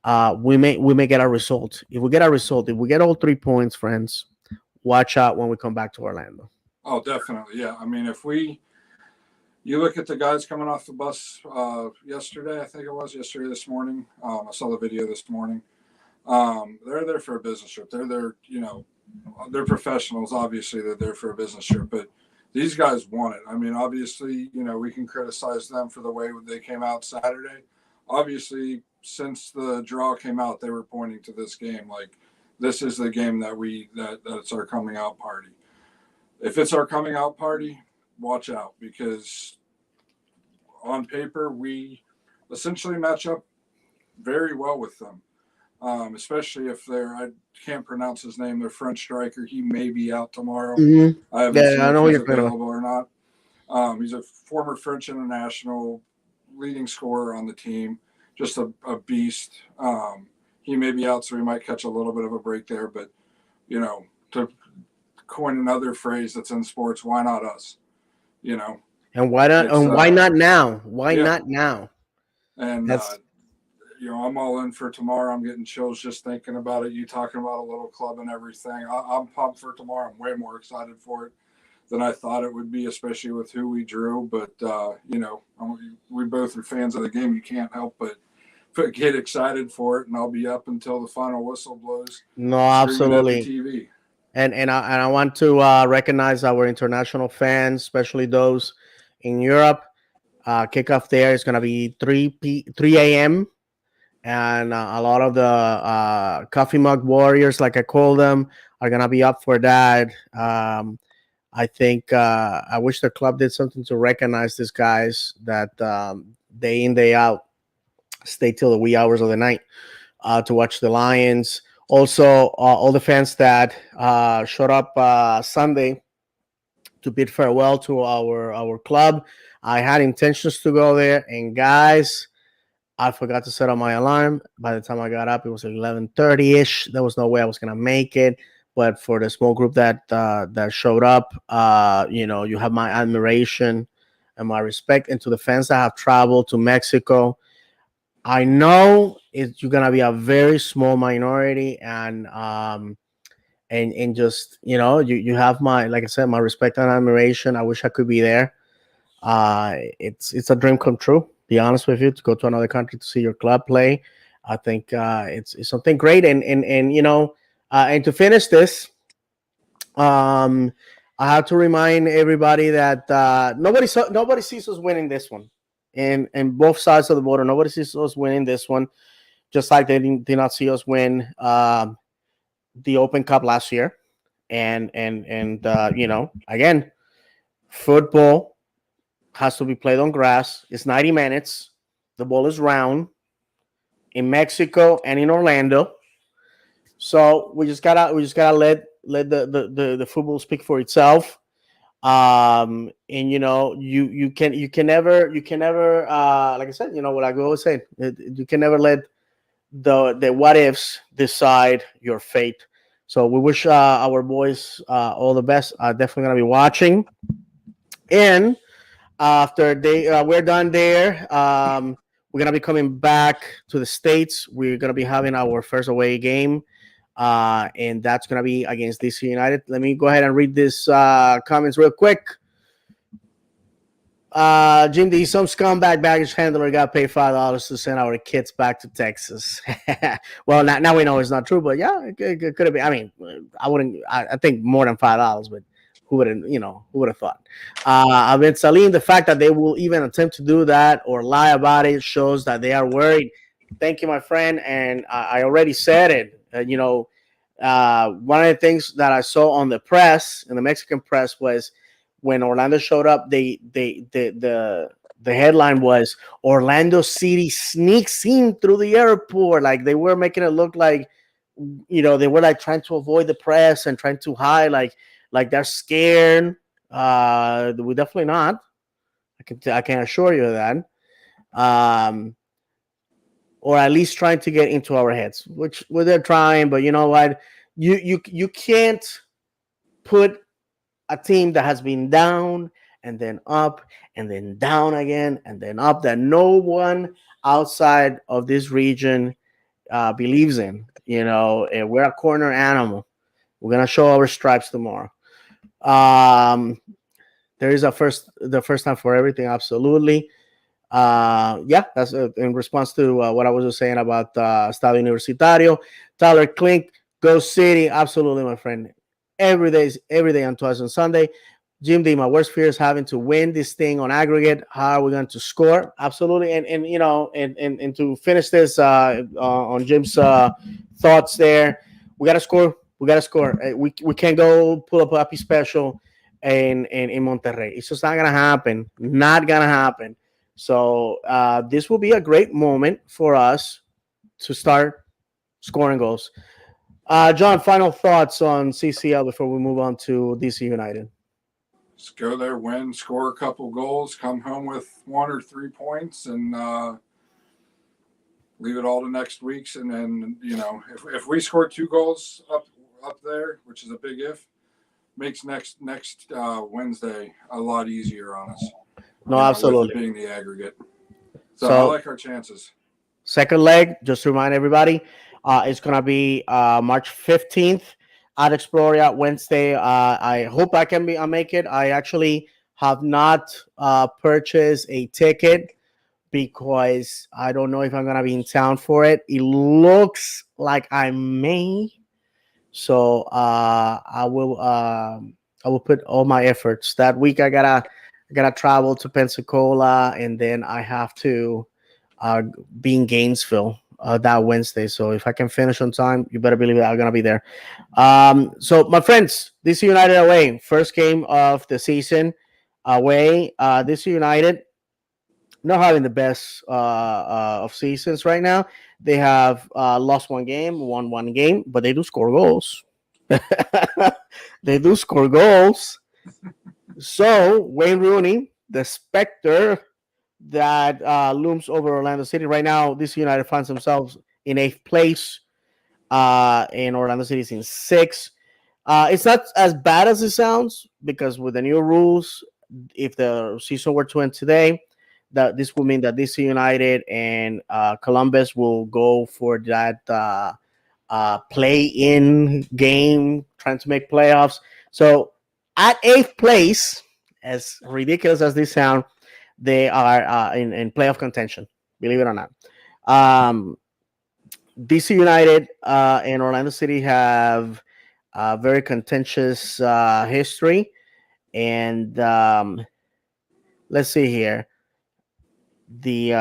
We may get a result. If we get all 3 points, friends, watch out when we come back to Orlando. Oh, definitely, yeah. I mean, you look at the guys coming off the bus yesterday, I think it was yesterday this morning. I saw the video this morning. They're there for a business trip. They're there, they're professionals. Obviously, they're there for a business trip. But these guys want it. I mean, obviously, we can criticize them for the way they came out Saturday. Obviously, since the draw came out, they were pointing to this game like this is the game that's our coming out party. If it's our coming out party, watch out, because on paper we essentially match up very well with them. Especially if I can't pronounce his name, their French striker. He may be out tomorrow. Mm-hmm. I haven't seen I if know he's you're talking about. available or not. He's a former French international, leading scorer on the team, just a beast. He may be out, so we might catch a little bit of a break there. But, to coin another phrase that's in sports, why not us? And why not? And why not now? Why not now? And I'm all in for tomorrow. I'm getting chills just thinking about it. You talking about a little club and everything. I'm pumped for tomorrow. I'm way more excited for it than I thought it would be, especially with who we drew. But, we both are fans of the game. You can't help but get excited for it. And I'll be up until the final whistle blows. No, absolutely. At the TV. And I want to recognize our international fans, especially those in Europe. Kickoff there is going to be 3 a.m. And a lot of the coffee mug warriors, like I call them, are going to be up for that. I think I wish the club did something to recognize these guys that day in, day out, stay till the wee hours of the night to watch the Lions. Also, all the fans that showed up Sunday to bid farewell to our club. I had intentions to go there, and guys, I forgot to set up my alarm. By the time I got up, it was 11:30-ish. There was no way I was gonna make it. But for the small group that showed up, you have my admiration and my respect. And to the fans that have traveled to Mexico, I know you're gonna be a very small minority, and just you have my, like I said, my respect and admiration. I wish I could be there. It's a dream come true. Be honest with you, to go to another country to see your club play. I think it's something great, and to finish this, I have to remind everybody that nobody sees us winning this one, and both sides of the border. Nobody sees us winning this one, just like they did not see us win the Open Cup last year, and again, football has to be played on grass. It's 90 minutes. The ball is round in Mexico and in Orlando. So we just gotta let the football speak for itself. And you can never like I said, what I always say, you can never let the what ifs decide your fate. So we wish our boys all the best. Definitely gonna be watching, and after we're done there, we're gonna be coming back to the States. We're gonna be having our first away game, and that's gonna be against DC United. Let me go ahead and read these comments real quick. Jim D, some scumbag baggage handler got paid $5 to send our kids back to Texas. Well, now we know it's not true, but yeah, it could have been. I mean, I wouldn't. I think more than $5, but who would have thought? I mean, Salim, the fact that they will even attempt to do that or lie about it shows that they are worried. Thank you, my friend. And I already said it. One of the things that I saw on the press, in the Mexican press, was when Orlando showed up, the headline was Orlando City sneaks in through the airport. Like they were making it look like, they were like trying to avoid the press and trying to hide, like they're scared. We're definitely not. I can assure you of that. Or at least trying to get into our heads, which they're trying. But you know what? You can't put a team that has been down and then up and then down again and then up, that no one outside of this region believes in. And we're a corner animal. We're gonna show our stripes tomorrow. There is the first time for everything. Absolutely. That's in response to what I was just saying about Estadio Universitario. Tyler Klink, Go City. Absolutely, my friend. Every day and twice on Sunday. Jim D, my worst fear is having to win this thing on aggregate. How are we going to score? Absolutely. And you know, and to finish this on Jim's thoughts there, we got to score. We got to score. We can't go pull up a happy special in Monterrey. It's just not going to happen. Not going to happen. So this will be a great moment for us to start scoring goals. John, final thoughts on CCL before we move on to DC United. Just go there, win, score a couple goals, come home with 1 or 3 points, and leave it all to next week's. And then, you know, if we score 2 goals up there, which is a big if, makes next Wednesday a lot easier on us. No, absolutely. With it being the aggregate. So I like our chances. Second leg, just to remind everybody, it's going to be March 15th at Exploria Wednesday. I hope I can make it. I actually have not purchased a ticket because I don't know if I'm going to be in town for it. It looks like I may. So I will put all my efforts. That week I gotta travel to Pensacola, and then I have to be in Gainesville that Wednesday. So if I can finish on time, you better believe it, I'm gonna be there. So my friends, DC United away, first game of the season away. DC United not having the best of seasons right now. They have lost one game, won one game, but they do score goals. They do score goals. So Wayne Rooney, the specter that looms over Orlando City right now, DC United finds themselves in 8th place, and Orlando City is in 6th. It's not as bad as it sounds because with the new rules, if the season were to end today, that this will mean that DC United and Columbus will go for that play-in game, trying to make playoffs. So at 8th place, as ridiculous as this sound, they are in playoff contention, believe it or not. DC United and Orlando City have a very contentious history. And let's see here. The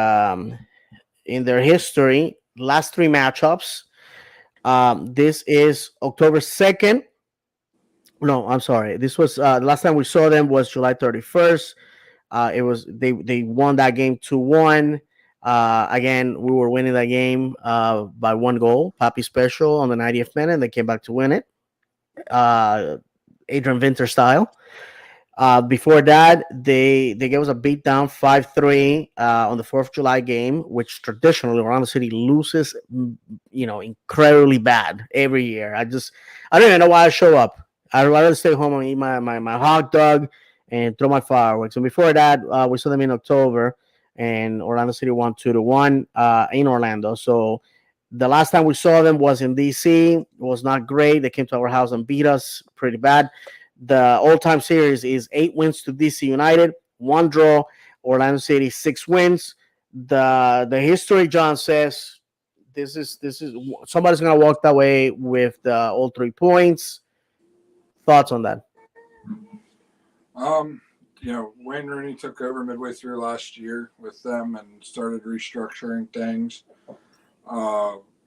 in their history, last 3 matchups. This is October 2nd. No, I'm sorry. This was the last time we saw them was July 31st. It was they won that game 2-1. Again, we were winning that game by 1 goal. Papi special on the 90th minute. They came back to win it. Adrian Winter style. Before that, they gave us a beatdown 5-3 on the 4th of July game, which traditionally Orlando City loses, incredibly bad every year. I don't even know why I show up. I'd rather stay home and eat my hot dog and throw my fireworks. And before that, we saw them in October, and Orlando City won 2-1 in Orlando. So the last time we saw them was in DC. It was not great. They came to our house and beat us pretty bad. The all-time series is 8 wins to DC United, 1 draw. Orlando City 6 wins. The history, John says, this is somebody's gonna walk that way with all 3 points. Thoughts on that? Wayne Rooney took over midway through last year with them and started restructuring things.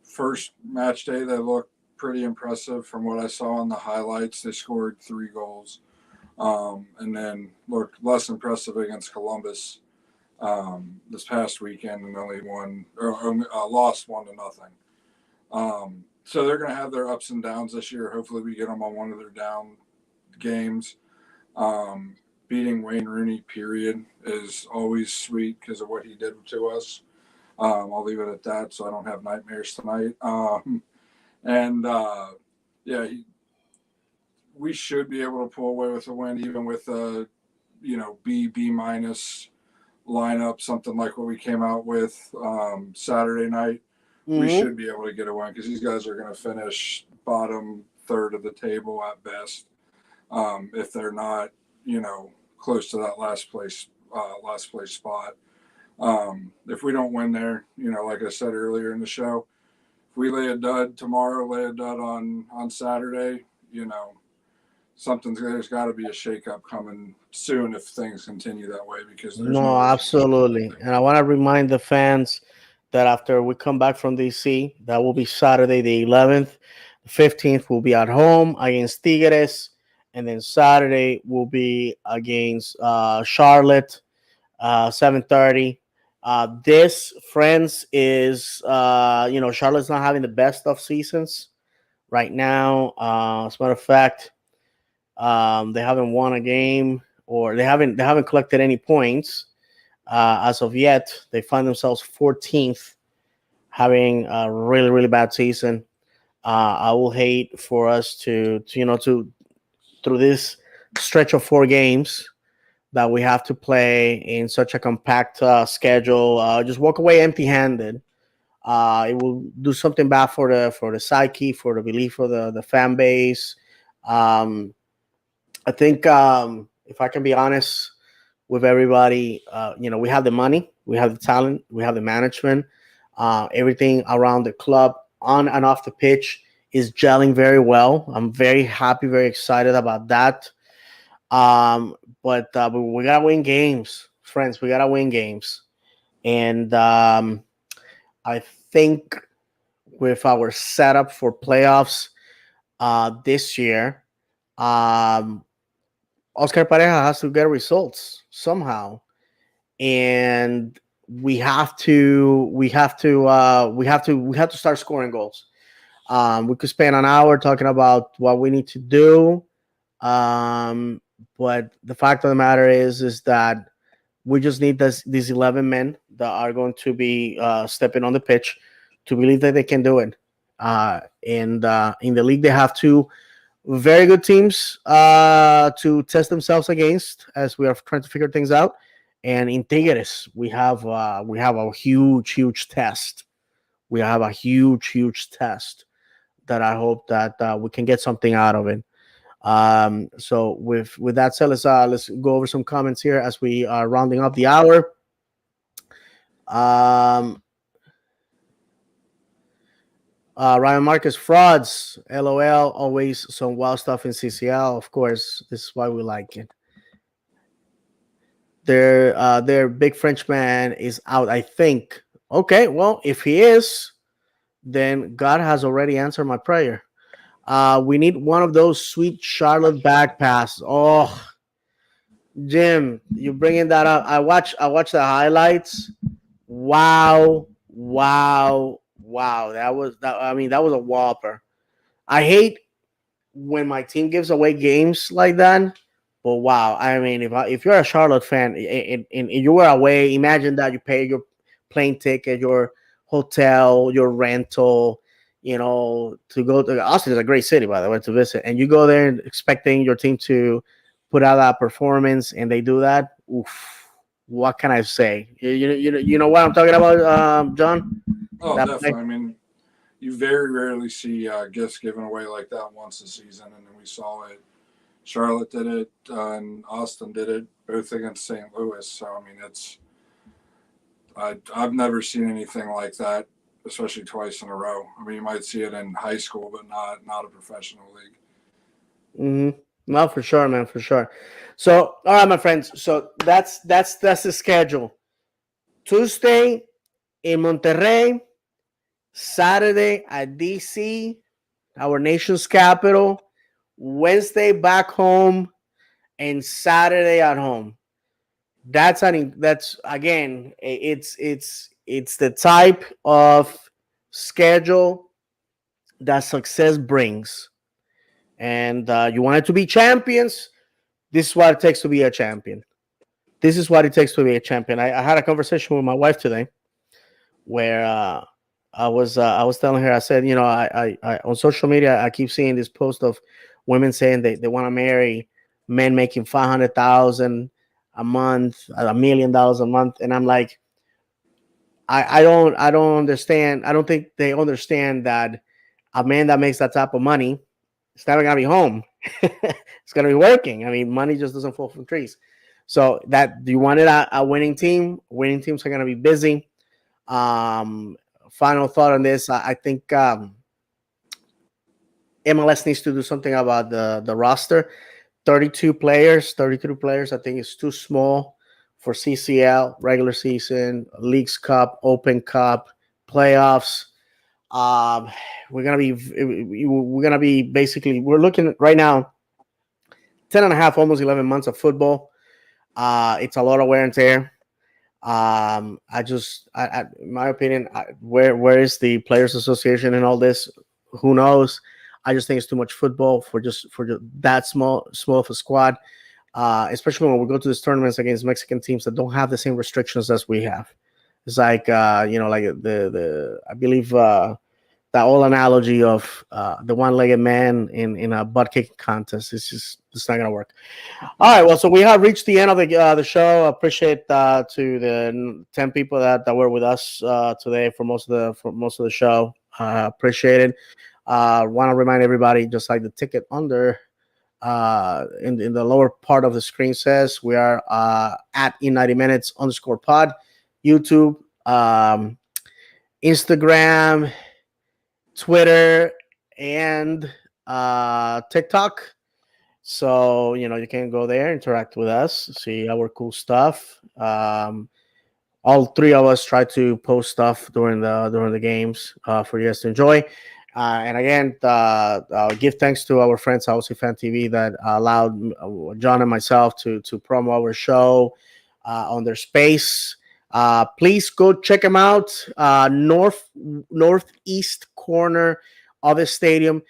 First match day, they looked pretty impressive from what I saw on the highlights. They scored 3 goals, and then looked less impressive against Columbus this past weekend, and only lost 1-0. So they're going to have their ups and downs this year. Hopefully, we get them on one of their down games. Beating Wayne Rooney, period, is always sweet because of what he did to us. I'll leave it at that, so I don't have nightmares tonight. We should be able to pull away with a win, even with a, B minus lineup, something like what we came out with Saturday night. Mm-hmm. We should be able to get a win because these guys are going to finish bottom third of the table at best, if they're not, close to that last place spot. If we don't win there, like I said earlier in the show, if we lay a dud tomorrow, lay a dud on Saturday, there's got to be a shakeup coming soon if things continue that way, because there's no No, resolution to absolutely. anything. And I want to remind the fans that after we come back from DC, that will be Saturday the 11th. The 15th will be at home against Tigres. And then Saturday will be against Charlotte, 7:30. This, friends, is, Charlotte's not having the best of seasons right now. As a matter of fact, they haven't won a game, or they haven't collected any points as of yet. They find themselves 14th, having a really really bad season. I will hate for us to through this stretch of 4 games that we have to play in such a compact schedule, just walk away empty-handed. It will do something bad for the psyche, for the belief, for the fan base. Um, I think, if I can be honest with everybody, we have the money, we have the talent, we have the management, everything around the club, on and off the pitch, is gelling very well. I'm very happy, very excited about that. Um, but we gotta win games, friends. We gotta win games, and I think with our setup for playoffs this year, um, Oscar Pareja has to get results somehow, and we have to start scoring goals. We could spend an hour talking about what we need to do, um, but the fact of the matter is that we just need these 11 men that are going to be stepping on the pitch to believe that they can do it. And in the league, they have two very good teams to test themselves against as we are trying to figure things out. And in Tigres, we have a huge test. We have a huge test that I hope that we can get something out of it. So with that said, let's go over some comments here as we are rounding up the hour. Um, Ryan Marcus, frauds, LOL. Always some wild stuff in CCL. Of course, this is why we like it. Their big Frenchman is out, I think. Okay, well, if he is, then God has already answered my prayer. We need one of those sweet Charlotte back passes. Oh, Jim, you bringing that up? I watched the highlights. Wow, wow, wow. That was a whopper. I hate when my team gives away games like that. But wow, if you're a Charlotte fan and you were away, imagine that you pay your plane ticket, your hotel, your rental, to go to Austin is a great city, by the way, to visit, and you go there expecting your team to put out that performance, and they do that. Oof, what can I say? You know what I'm talking about, John? Oh, That play. definitely. I mean, you very rarely see gifts given away like that once a season, and then we saw it. Charlotte did it, and Austin did it, both against St. Louis. So I mean, I've never seen anything like that, especially twice in a row. I mean, you might see it in high school, but not a professional league. Mm-hmm. No, for sure, man, for sure. So, all right, my friends. So that's the schedule. Tuesday in Monterrey, Saturday at DC, our nation's capital, Wednesday back home, and Saturday at home. That's again, it's the type of schedule that success brings. And you want it to be champions. This is what it takes to be a champion. This is what it takes to be a champion. I had a conversation with my wife today where I was telling her, I said, I on social media I keep seeing this post of women saying they want to marry men making 500,000 a month, $1 million a month, and I'm like, I don't understand. I don't think they understand that a man that makes that type of money, it's never gonna be home. It's gonna be working. I mean, money just doesn't fall from trees. So that you wanted a winning team. Winning teams are gonna be busy. Um, Final thought on this. I think MLS needs to do something about the roster. 32 players, 33 players. I think it's too small for CCL, regular season, Leagues Cup, Open Cup, playoffs. Um, we're gonna be basically, we're looking at right now 10 and a half, almost 11 months of football. It's a lot of wear and tear. In my opinion, where is the Players Association and all this? Who knows? I just think it's too much football for that small of a squad. Especially when we go to these tournaments against Mexican teams that don't have the same restrictions as we have. It's like like the I believe that whole analogy of the one-legged man in a butt kicking contest. It's not gonna work. All right, well, so we have reached the end of the show. I appreciate to the 10 people that were with us today for most of the show. Appreciate it. Want to remind everybody, just like the ticket under in the lower part of the screen says, we are at in 90 minutes _ pod, YouTube, Instagram, Twitter, and TikTok. So you can go there, interact with us, see our cool stuff. All three of us try to post stuff during the games for you guys to enjoy. And again, give thanks to our friends at OC Fan TV that allowed John and myself to promo our show on their space. Please go check them out. Northeast corner of the stadium.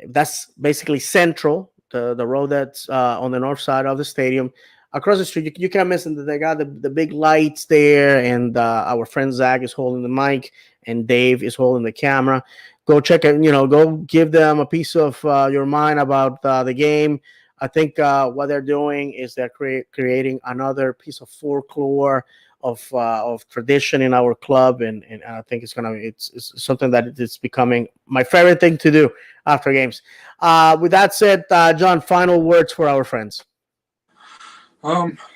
That's basically central. The road that's on the north side of the stadium. Across the street, you can't miss them. They got the big lights there, and our friend Zach is holding the mic, and Dave is holding the camera. Go check it. Go give them a piece of your mind about the game. I think what they're doing is they're creating another piece of folklore of tradition in our club, and I think it's something that it's becoming my favorite thing to do after games. With that said, John, final words for our friends.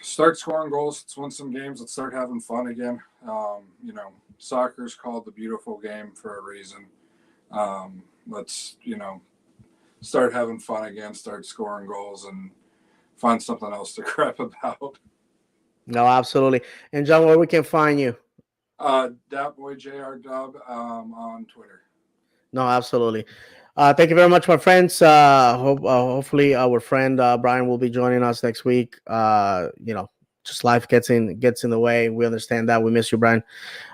Start scoring goals. Let's win some games. Let's start having fun again. Soccer is called the beautiful game for a reason. Let's start having fun again. Start scoring goals and find something else to crap about. No, absolutely. And John, where we can find you? DatBoyJRDub on Twitter. No, absolutely. Thank you very much, my friends. Hopefully our friend Brian will be joining us next week. Just life gets in the way. We understand that. We miss you, Brian.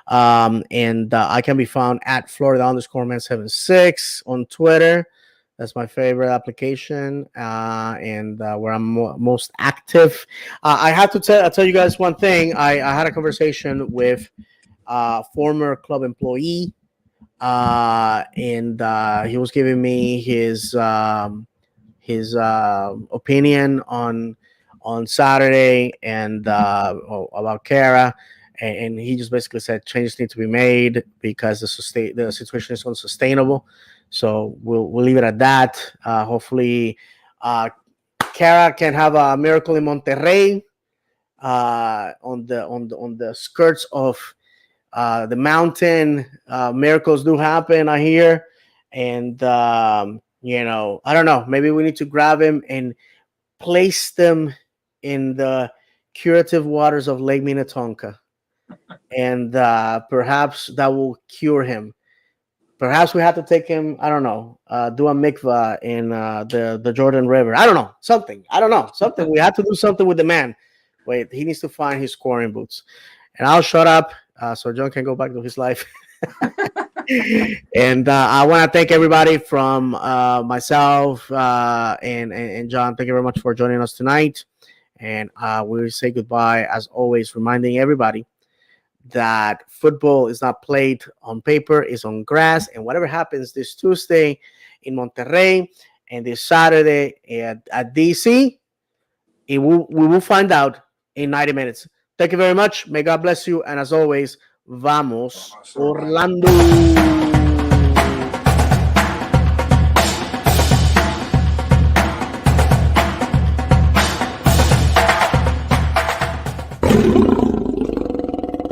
And I can be found at Florida _man76 on Twitter. That's my favorite application, and where I'm most active. I have to tell you guys one thing. I had a conversation with a former club employee, and he was giving me his opinion on Saturday and about Kara. And he just basically said changes need to be made because the situation is unsustainable. So we'll leave it at that. Hopefully, Kara can have a miracle in Monterrey on the skirts of the mountain. Miracles do happen, I hear, and I don't know. Maybe we need to grab him and place them in the curative waters of Lake Minnetonka, and perhaps that will cure him. Perhaps we have to take him, I don't know, do a mikvah in the Jordan River. I don't know, something. We have to do something with the man. Wait, he needs to find his scoring boots. And I'll shut up so John can go back to his life. And I want to thank everybody from myself and John. Thank you very much for joining us tonight. And we say goodbye, as always, reminding everybody that football is not played on paper, it's on grass. And whatever happens this Tuesday in Monterrey and this Saturday at DC, we will find out in 90 minutes. Thank you very much. May God bless you. And as always, vamos, Orlando.